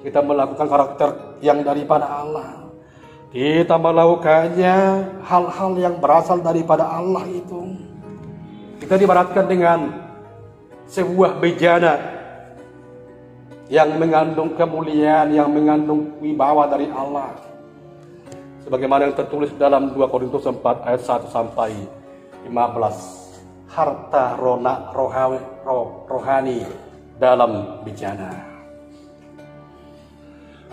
kita melakukan karakter yang daripada Allah, kita melakukannya hal-hal yang berasal daripada Allah itu. Kita diibaratkan dengan sebuah bejana yang mengandung kemuliaan, yang mengandung wibawa dari Allah, sebagaimana yang tertulis dalam 2 Korintus 4 ayat 1 sampai 15. Harta rohani dalam bejana.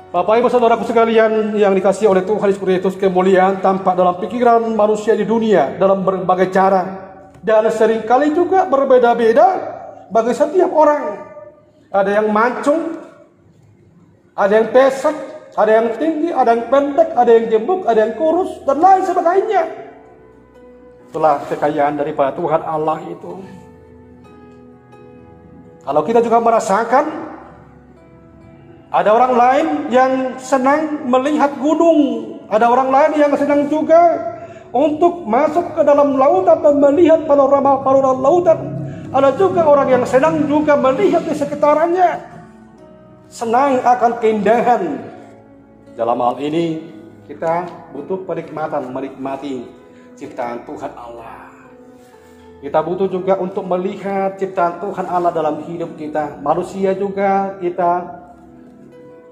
Bapak Ibu Saudaraku sekalian yang dikasihi oleh Tuhan Yesus Kristus, kemuliaan tampak dalam pikiran manusia di dunia dalam berbagai cara, dan seringkali juga berbeda-beda bagi setiap orang. Ada yang mancung, ada yang pesek, ada yang tinggi, ada yang pendek, ada yang gemuk, ada yang kurus, dan lain sebagainya. Itulah kekayaan daripada Tuhan Allah itu. Kalau kita juga merasakan ada orang lain yang senang melihat gunung, ada orang lain yang senang juga untuk masuk ke dalam lautan dan melihat panorama lautan. Ada juga orang yang senang juga melihat di sekitarnya, senang akan keindahan. Dalam hal ini kita butuh penikmatan, menikmati ciptaan Tuhan Allah. Kita butuh juga untuk melihat ciptaan Tuhan Allah dalam hidup kita. Manusia juga kita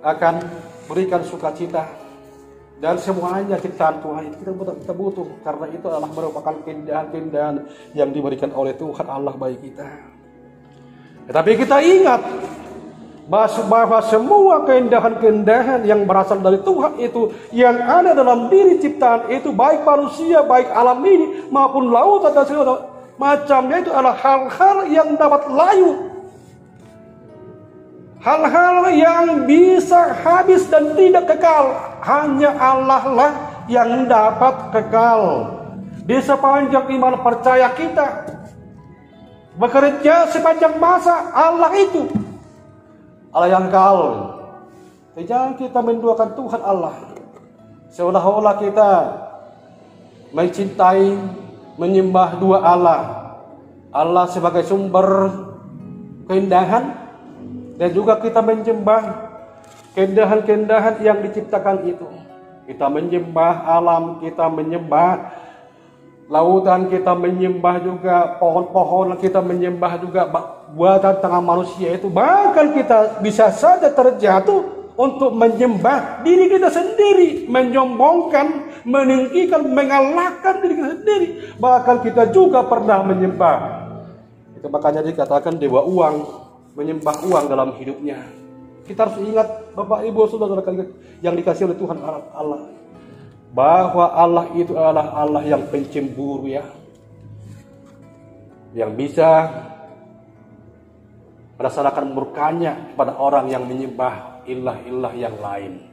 akan berikan sukacita, dan semuanya ciptaan Tuhan itu kita butuh, karena itu adalah merupakan keindahan-keindahan yang diberikan oleh Tuhan Allah bagi kita. Tetapi kita ingat bahwa semua keindahan-keindahan yang berasal dari Tuhan itu, yang ada dalam diri ciptaan itu, baik manusia, baik alam ini maupun lautan dan segala macamnya, itu adalah hal-hal yang dapat layu, hal-hal yang bisa habis dan tidak kekal. Hanya Allah lah yang dapat kekal. Di sepanjang iman percaya kita bekerja sepanjang masa, Allah itu Allah yang kekal. Jangan kita menduakan Tuhan Allah seolah-olah kita mencintai, menyembah dua Allah. Allah sebagai sumber keindahan dan juga kita menyembah keindahan-keindahan yang diciptakan itu. Kita menyembah alam, kita menyembah lautan, kita menyembah juga pohon-pohon, kita menyembah juga buatan tangan manusia itu. Bahkan kita bisa saja terjatuh untuk menyembah diri kita sendiri, menyombongkan, meninggikan, mengalahkan diri kita sendiri. Bahkan kita juga pernah menyembah. Itu makanya dikatakan dewa uang, menyembah uang dalam hidupnya. Kita harus ingat, Bapak Ibu Saudara yang dikasih oleh Tuhan Allah, bahwa Allah itu adalah Allah yang pencemburu ya, yang bisa merasakan murkanya pada orang yang menyembah ilah-ilah yang lain,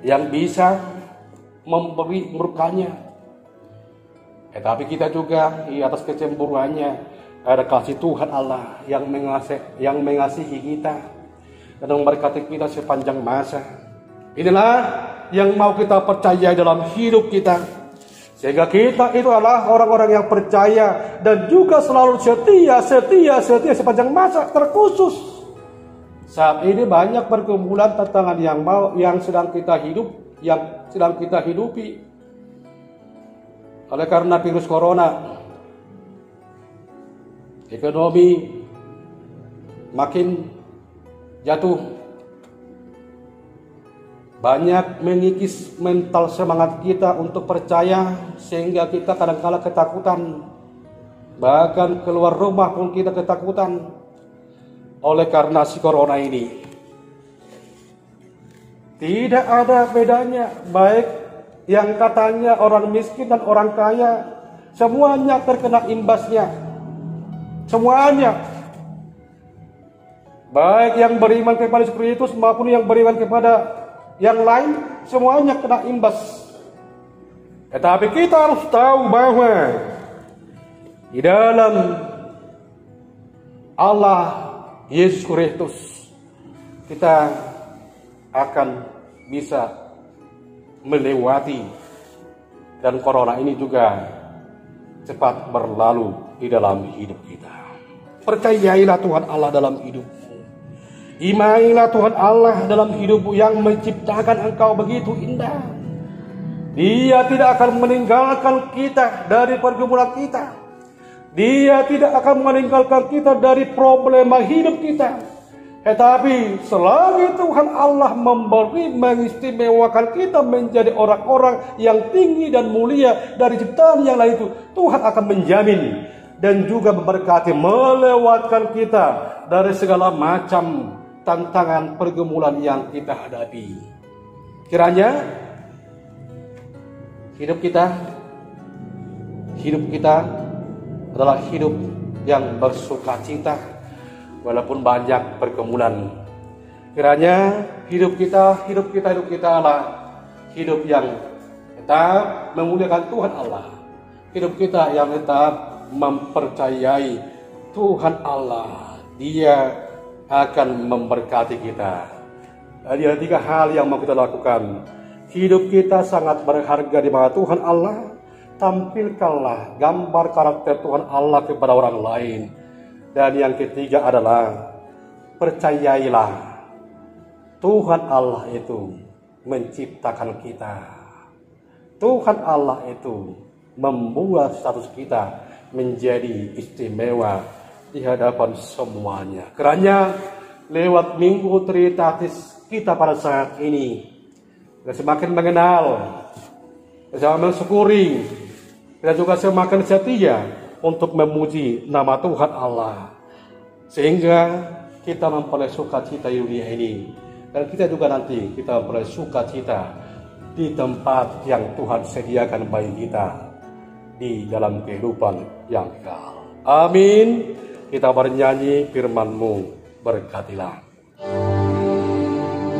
yang bisa memberi murkanya. Tapi kita juga di atas kecemburuannya ada kasih Tuhan Allah yang mengasihi kita dan memberkati kita sepanjang masa. Inilah yang mau kita percaya dalam hidup kita, sehingga kita itu adalah orang-orang yang percaya dan juga selalu setia sepanjang masa. Terkhusus saat ini banyak pergumulan tantangan yang sedang kita hidupi oleh karena virus corona. Ekonomi makin jatuh, banyak mengikis mental semangat kita untuk percaya, sehingga kita kadang-kala ketakutan, bahkan keluar rumah pun kita ketakutan oleh karena si corona ini. Tidak ada bedanya, baik yang katanya orang miskin dan orang kaya, semuanya terkena imbasnya. Semuanya, baik yang beriman kepada Kristus maupun yang beriman kepada yang lain, semuanya kena imbas. Tetapi kita harus tahu bahwa di dalam Allah Yesus Kristus kita akan bisa melewati, dan corona ini juga cepat berlalu di dalam hidup kita. Percayailah Tuhan Allah dalam hidupmu. Imanilah Tuhan Allah dalam hidupmu yang menciptakan engkau begitu indah. Dia tidak akan meninggalkan kita dari pergumulan kita. Dia tidak akan meninggalkan kita dari problema hidup kita. Tetapi selagi Tuhan Allah mengistimewakan kita menjadi orang-orang yang tinggi dan mulia dari ciptaan yang lain itu, Tuhan akan menjamin dan juga memberkati, melewatkan kita dari segala macam tantangan pergumulan yang kita hadapi. Kiranya hidup kita adalah hidup yang bersukacita walaupun banyak pergumulan. Kiranya hidup kita adalah hidup yang tetap memuliakan Tuhan Allah. Hidup kita yang tetap mempercayai Tuhan Allah. Dia akan memberkati kita. Ada 3 hal yang mau kita lakukan. Hidup kita sangat berharga di mata Tuhan Allah. Tampilkanlah gambar karakter Tuhan Allah kepada orang lain. Dan yang ketiga adalah percayailah Tuhan Allah itu menciptakan kita. Tuhan Allah itu membuat status kita menjadi istimewa di hadapan semuanya. Kiranya lewat minggu Trinitatis kita pada saat ini, kita semakin mengenal, kita mensyukuri, kita juga semakin setia untuk memuji nama Tuhan Allah, sehingga kita memperoleh sukacita di dunia ini, dan kita juga nanti kita memperoleh sukacita di tempat yang Tuhan sediakan bagi kita di dalam kehidupan yang kekal. Amin. Kita bernyanyi firman-Mu, berkatilah.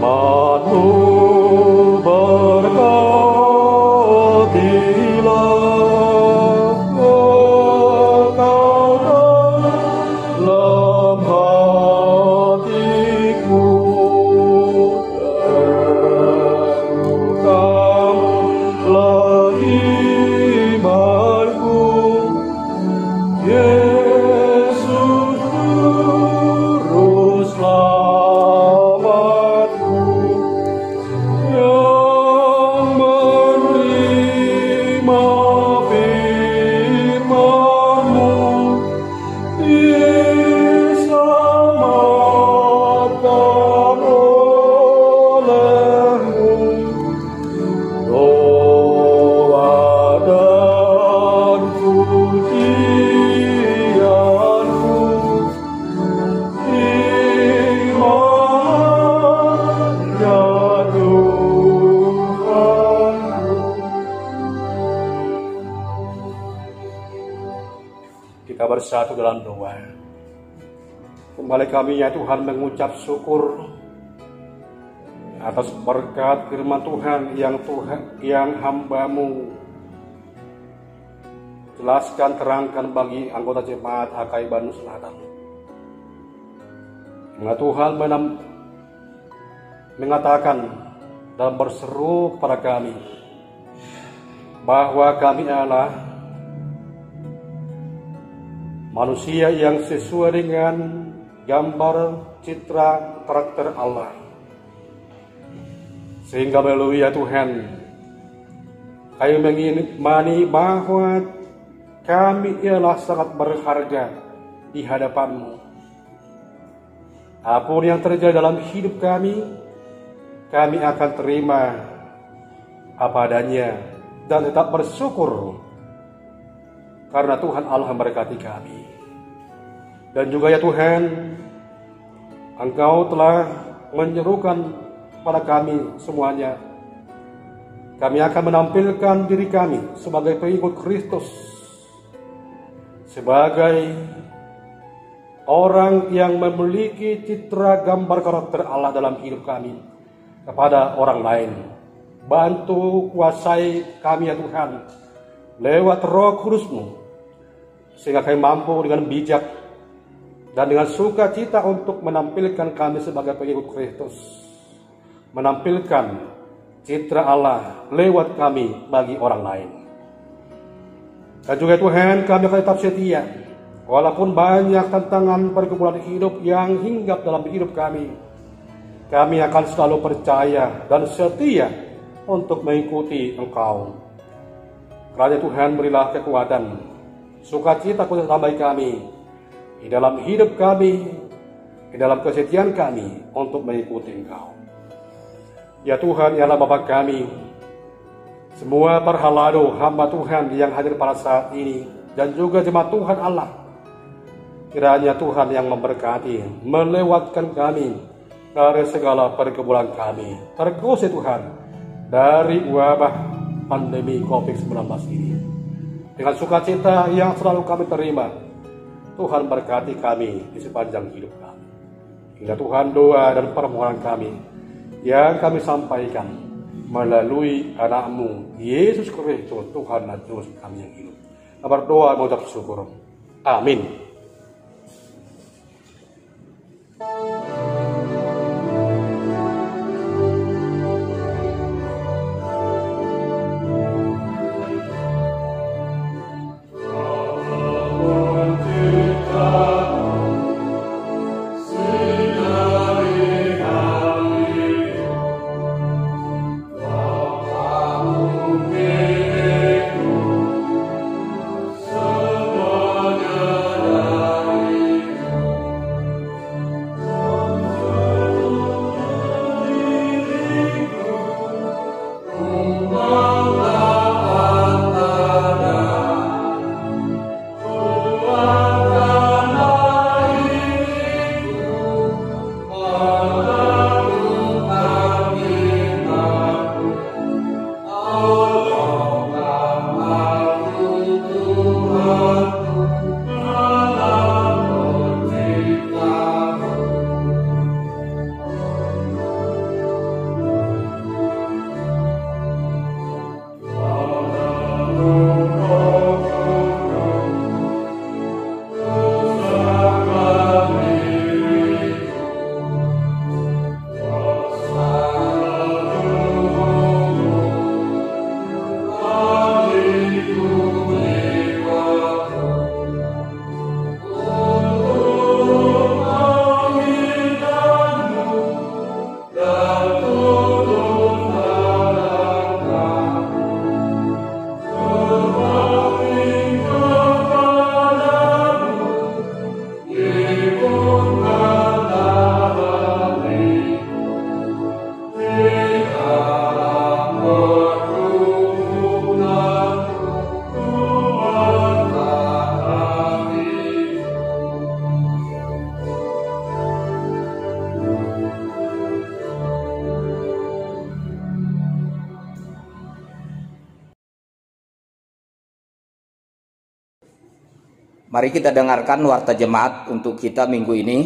Firman-Mu berkatilah. Yesus kita bersatu dalam doa. Kembali kami ya Tuhan mengucap syukur atas berkat firman Tuhan yang hamba-Mu jelaskan terangkan bagi anggota jemaat HKI Bandung Selatan. Mengenai Tuhan mengatakan dan berseru kepada kami bahwa kami adalah manusia yang sesuai dengan gambar citra karakter Allah. Sehingga melalui ya Tuhan, kami mengimani bahwa kami ialah sangat berharga di hadapan-Mu. Apapun yang terjadi dalam hidup kami akan terima apa adanya dan tetap bersyukur karena Tuhan Allah memberkati kami. Dan juga ya Tuhan, Engkau telah menyerukan pada kami semuanya. Kami akan menampilkan diri kami sebagai pengikut Kristus, sebagai orang yang memiliki citra gambar karakter Allah dalam hidup kami kepada orang lain. Bantu kuasai kami ya Tuhan lewat Roh Kudus-Mu, sehingga kami mampu dengan bijak dan dengan sukacita untuk menampilkan kami sebagai pengikut Kristus, menampilkan citra Allah lewat kami bagi orang lain. Dan juga Tuhan, kami akan tetap setia walaupun banyak tantangan pergumulan hidup yang hinggap dalam hidup kami. Kami akan selalu percaya dan setia untuk mengikuti Engkau. Karena Tuhan, berilah kekuatan, sukacita kuasa tambahi kami di dalam hidup kami, di dalam kesetiaan kami untuk mengikuti Engkau. Ya Tuhan, ialah Bapa kami, semua parhalado hamba Tuhan yang hadir pada saat ini, dan juga jemaat Tuhan Allah, kiranya Tuhan yang memberkati, melewatkan kami dari segala pergumulan kami, terkhusus Tuhan dari wabah pandemi COVID-19 ini. Dengan sukacita yang selalu kami terima, Tuhan berkati kami di sepanjang hidup kami. Hingga Tuhan, doa dan permohonan kami yang kami sampaikan melalui anak-Mu Yesus Kristus, Tuhan dan Juru kami yang hidup. Berdoa mengucap syukur. Amin. Mari kita dengarkan warta jemaat untuk kita minggu ini.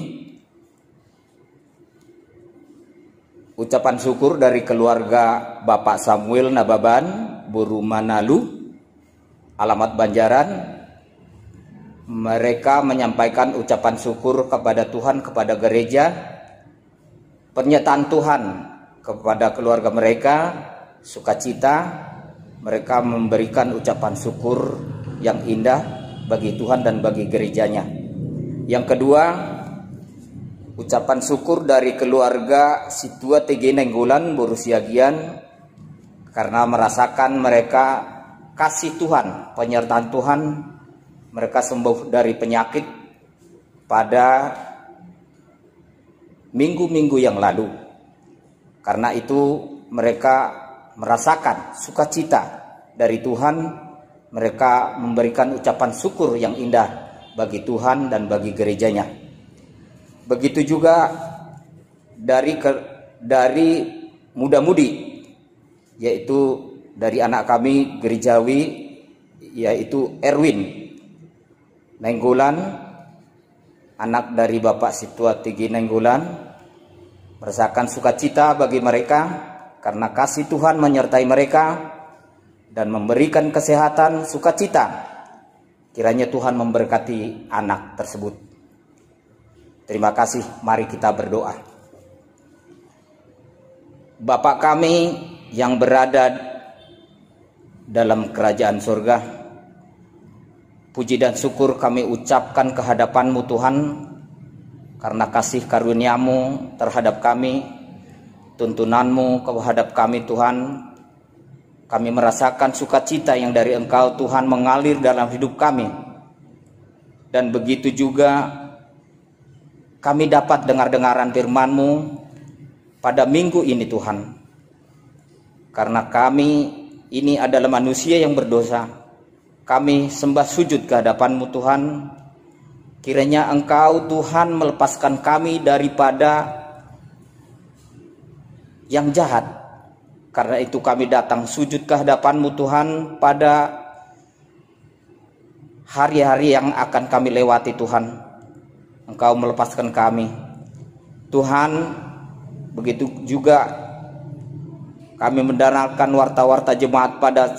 Ucapan syukur dari keluarga Bapak Samuel Nababan, Buru Manalu, alamat Banjaran. Mereka menyampaikan ucapan syukur kepada Tuhan, kepada gereja, pernyataan Tuhan kepada keluarga mereka, sukacita. Mereka memberikan ucapan syukur yang indah bagi Tuhan dan bagi gerejanya. Yang kedua, ucapan syukur dari keluarga Situa TG Nenggolan, Boru Siagian, karena merasakan mereka kasih Tuhan, penyertaan Tuhan. Mereka sembuh dari penyakit pada minggu-minggu yang lalu. Karena itu mereka merasakan sukacita dari Tuhan. Mereka memberikan ucapan syukur yang indah bagi Tuhan dan bagi gerejanya. Begitu juga dari muda-mudi, yaitu dari anak kami gerejawi, yaitu Erwin Nenggolan, anak dari Bapak Situa Tigi Nenggolan, merasakan sukacita bagi mereka karena kasih Tuhan menyertai mereka dan memberikan kesehatan, sukacita. Kiranya Tuhan memberkati anak tersebut. Terima kasih, mari kita berdoa. Bapa kami yang berada dalam kerajaan surga, puji dan syukur kami ucapkan kehadapan-Mu Tuhan, karena kasih karunia-Mu terhadap kami, tuntunan-Mu terhadap kami Tuhan. Kami merasakan sukacita yang dari Engkau Tuhan mengalir dalam hidup kami. Dan begitu juga kami dapat dengar-dengaran firman-Mu pada minggu ini Tuhan. Karena kami ini adalah manusia yang berdosa. Kami sembah sujud ke hadapan-Mu Tuhan. Kiranya Engkau Tuhan melepaskan kami daripada yang jahat. Karena itu kami datang sujud ke hadapan-Mu Tuhan pada hari-hari yang akan kami lewati Tuhan. Engkau melepaskan kami. Tuhan, begitu juga kami mendengarkan warta-warta jemaat pada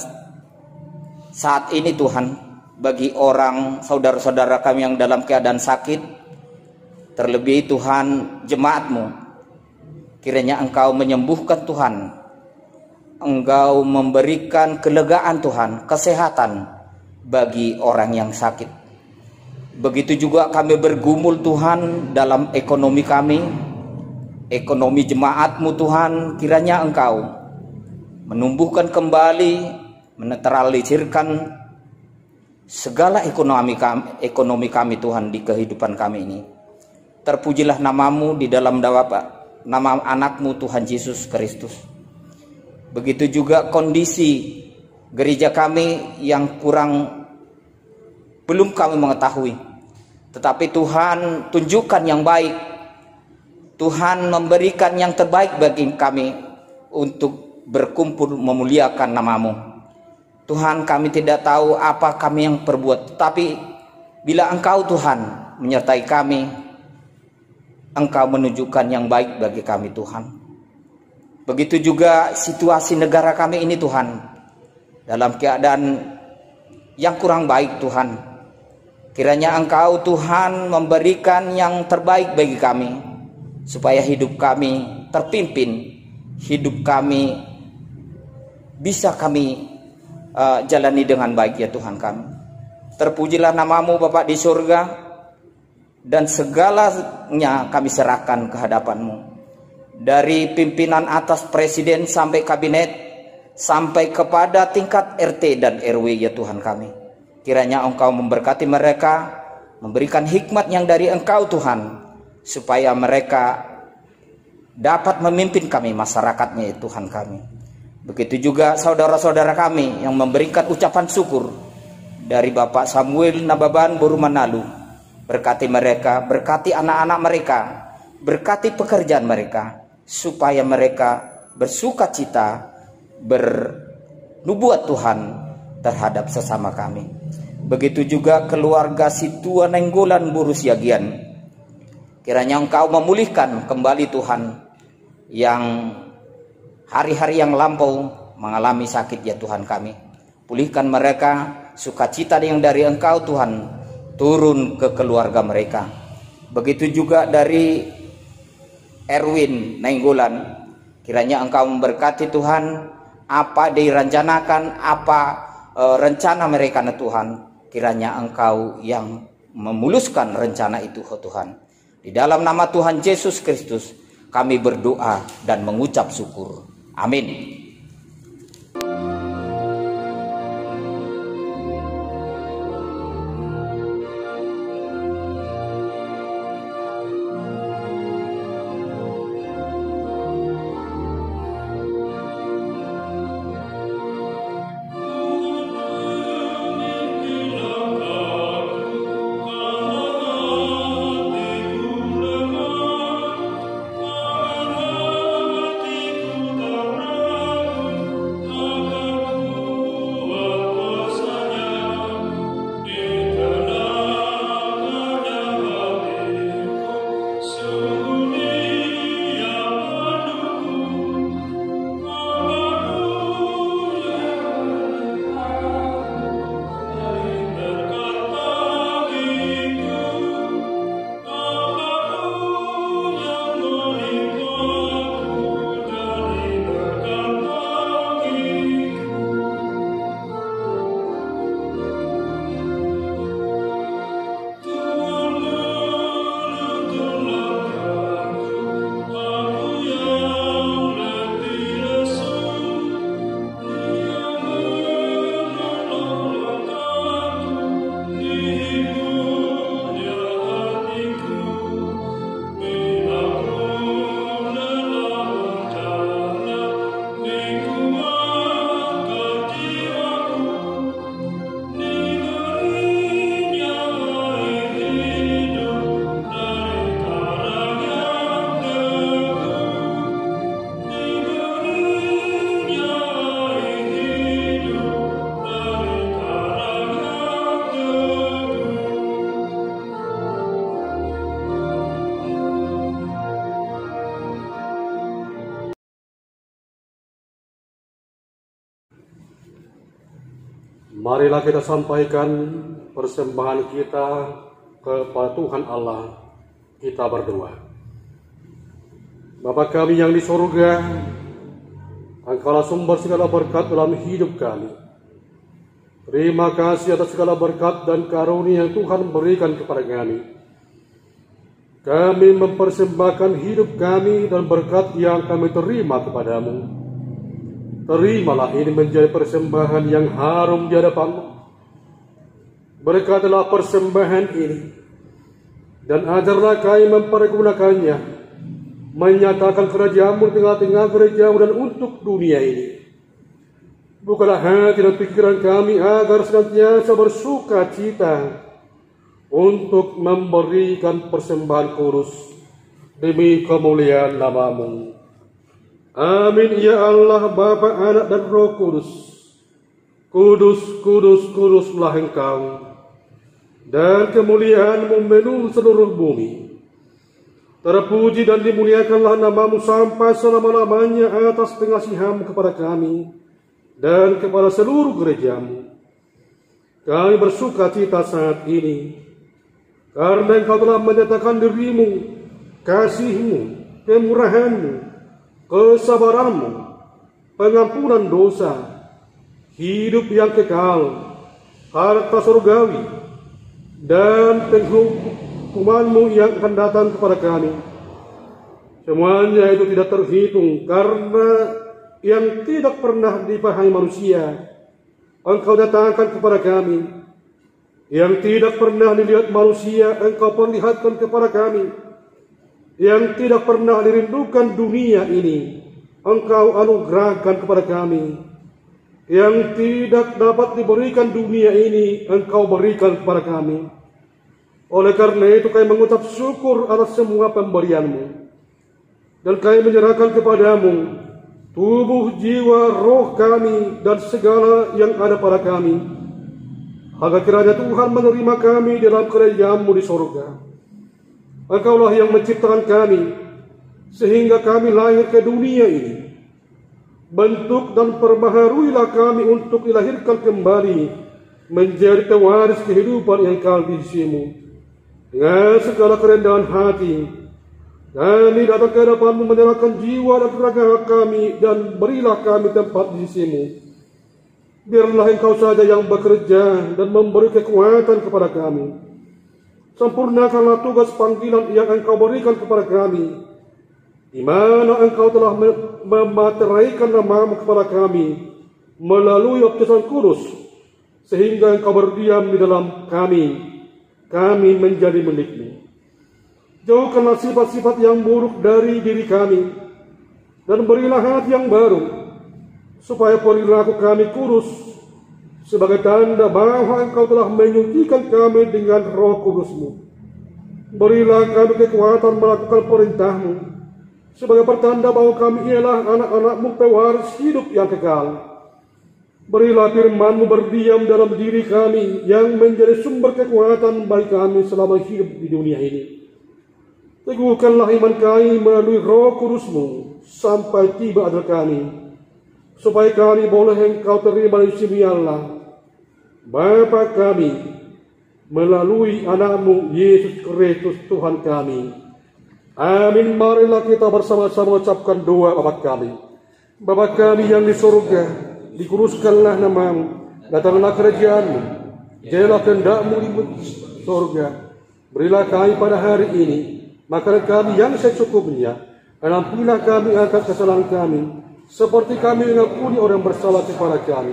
saat ini Tuhan. Bagi orang saudara-saudara kami yang dalam keadaan sakit, terlebih Tuhan jemaat-Mu. Kiranya Engkau menyembuhkan Tuhan. Engkau memberikan kelegaan Tuhan, kesehatan bagi orang yang sakit. Begitu juga kami bergumul Tuhan dalam ekonomi kami, ekonomi jemaat-Mu Tuhan. Kiranya Engkau menumbuhkan kembali, menetralisirkan segala ekonomi kami Tuhan di kehidupan kami ini. Terpujilah nama-Mu di dalam nama anak-Mu Tuhan Yesus Kristus. Begitu juga kondisi gereja kami yang belum kami mengetahui. Tetapi Tuhan tunjukkan yang baik. Tuhan memberikan yang terbaik bagi kami untuk berkumpul memuliakan nama-Mu. Tuhan, kami tidak tahu apa kami yang perbuat. Tetapi bila Engkau Tuhan menyertai kami, Engkau menunjukkan yang baik bagi kami Tuhan. Begitu juga situasi negara kami ini Tuhan, dalam keadaan yang kurang baik Tuhan. Kiranya Engkau Tuhan memberikan yang terbaik bagi kami, supaya hidup kami terpimpin, hidup kami bisa kami jalani dengan baik ya Tuhan kami. Terpujilah nama-Mu Bapa di surga, dan segalanya kami serahkan ke hadapan-Mu. Dari pimpinan atas presiden sampai kabinet, sampai kepada tingkat RT dan RW ya Tuhan kami. Kiranya Engkau memberkati mereka, memberikan hikmat yang dari Engkau Tuhan, supaya mereka dapat memimpin kami, masyarakatnya ya Tuhan kami. Begitu juga saudara-saudara kami yang memberikan ucapan syukur dari Bapak Samuel Nababan Boru Manalu. Berkati mereka, berkati anak-anak mereka, berkati pekerjaan mereka, supaya mereka bersukacita, bernubuat Tuhan terhadap sesama kami. Begitu juga keluarga si tua Nenggolan Buru Siagian. Kiranya Engkau memulihkan kembali Tuhan yang hari-hari yang lampau mengalami sakit ya Tuhan kami. Pulihkan mereka, sukacita yang dari Engkau Tuhan turun ke keluarga mereka. Begitu juga dari Erwin Nenggolan, kiranya Engkau memberkati Tuhan apa direncanakan, apa rencana mereka Tuhan. Kiranya Engkau yang memuluskan rencana itu Tuhan. Di dalam nama Tuhan Yesus Kristus kami berdoa dan mengucap syukur. Amin. Marilah kita sampaikan persembahan kita kepada Tuhan Allah. Kita berdoa. Bapa kami yang di surga, Engkaulah sumber segala berkat dalam hidup kami. Terima kasih atas segala berkat dan karunia yang Tuhan berikan kepada kami. Kami mempersembahkan hidup kami dan berkat yang kami terima kepadamu. Terimalah ini menjadi persembahan yang harum di hadapan-Mu. Berkatilah persembahan ini, dan ajarlah kami mempergunakannya, menyatakan kerajaan-Mu di tengah-tengah gereja-Mu dan untuk dunia ini. Bukalah hati dan pikiran kami agar senantiasa bersuka cita untuk memberikan persembahan kudus demi kemuliaan nama-Mu. Amin ya Allah, Bapa, Anak dan Roh Kudus. Kudus, kudus, kuduslah Engkau, dan kemuliaan-Mu memenuhi seluruh bumi. Terpuji dan dimuliakanlah nama-Mu sampai selama-lamanya atas pengasihan-Mu kepada kami dan kepada seluruh gereja-Mu. Kami bersuka cita saat ini karena Engkau telah menyatakan diri-Mu, kasih-Mu, kemurahan-Mu, kesabaran-Mu, pengampunan dosa, hidup yang kekal, harta surgawi, dan penghukuman-Mu yang akan datang kepada kami. Semuanya itu tidak terhitung karena yang tidak pernah dipahami manusia, Engkau datangkan kepada kami. Yang tidak pernah dilihat manusia, Engkau perlihatkan kepada kami. Yang tidak pernah dirindukan dunia ini, Engkau anugerahkan kepada kami. Yang tidak dapat diberikan dunia ini, Engkau berikan kepada kami. Oleh karena itu kami mengucap syukur atas semua pemberian-Mu, dan kami menyerahkan kepadamu tubuh, jiwa, roh kami, dan segala yang ada pada kami. Agar kiranya Tuhan menerima kami dalam kerajaan-Mu di surga. Engkaulah yang menciptakan kami, sehingga kami lahir ke dunia ini. Bentuk dan perbaharuilah kami untuk dilahirkan kembali menjadi pewaris kehidupan yang kekal di sisi-Mu. Dengan segala kerendahan hati, kami datang ke hadapan-Mu menyerahkan jiwa dan raga kami, dan berilah kami tempat di sisi-Mu. Biarlah Engkau saja yang bekerja dan memberi kekuatan kepada kami. Sempurnakanlah tugas panggilan yang Engkau berikan kepada kami, di mana Engkau telah memateraikan nama-Mu kepada kami melalui baptisan kudus, sehingga Engkau berdiam di dalam kami menjadi milik-Mu. Jauhkanlah sifat-sifat yang buruk dari diri kami, dan berilah hati yang baru, supaya perilaku kami kudus, sebagai tanda bahwa Engkau telah menyucikan kami dengan Roh Kudus-Mu. Berilah kami kekuatan melakukan perintah-Mu, sebagai pertanda bahwa kami ialah anak-anak-Mu pewaris hidup yang kekal. Berilah firman-Mu berdiam dalam diri kami, yang menjadi sumber kekuatan bagi kami selama hidup di dunia ini. Teguhkanlah iman kami melalui Roh Kudus-Mu sampai tiba ajal kami, supaya kami boleh Engkau terima di sisi Allah, Bapa kami, melalui anak-Mu Yesus Kristus Tuhan kami. Amin. Marilah kita bersama-sama mengucapkan doa Bapa kami. Bapa kami yang di surga, dikuduskanlah nama-Mu, datanglah kerajaan-Mu, jadilah kehendak-Mu di surga. Berilah kami pada hari ini makanan kami yang secukupnya, dan ampunilah kami akan kesalahan kami, seperti kami mengampuni orang bersalah kepada kami.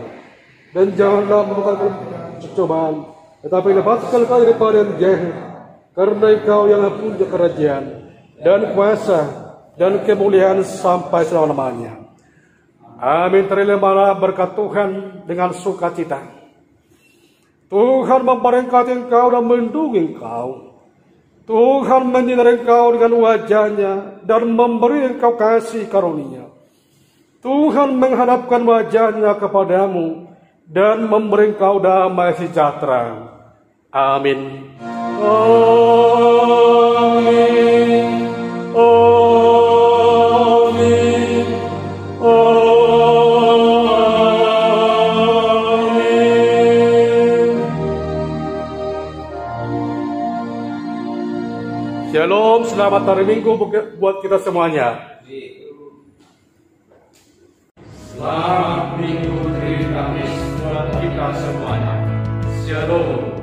Dan janganlah membukakan percobaan, tetapi lepaskan kami daripada yang jahat, karena Engkau yang punya kerajaan dan kuasa dan kemuliaan sampai selama-lamanya. Amin. Terimalah berkat Tuhan dengan sukacita. Tuhan memberkati engkau dan melindungi engkau. Tuhan menyinari engkau dengan wajah-Nya dan memberi engkau kasih karunia. Tuhan menghadapkan wajah-Nya kepadamu dan memberi engkau damai sejahtera. Amin. Amin. Amin. Amin. Shalom, selamat hari Minggu buat kita semuanya. Selamat Minggu Tritanis buat kita semuanya. Shalom.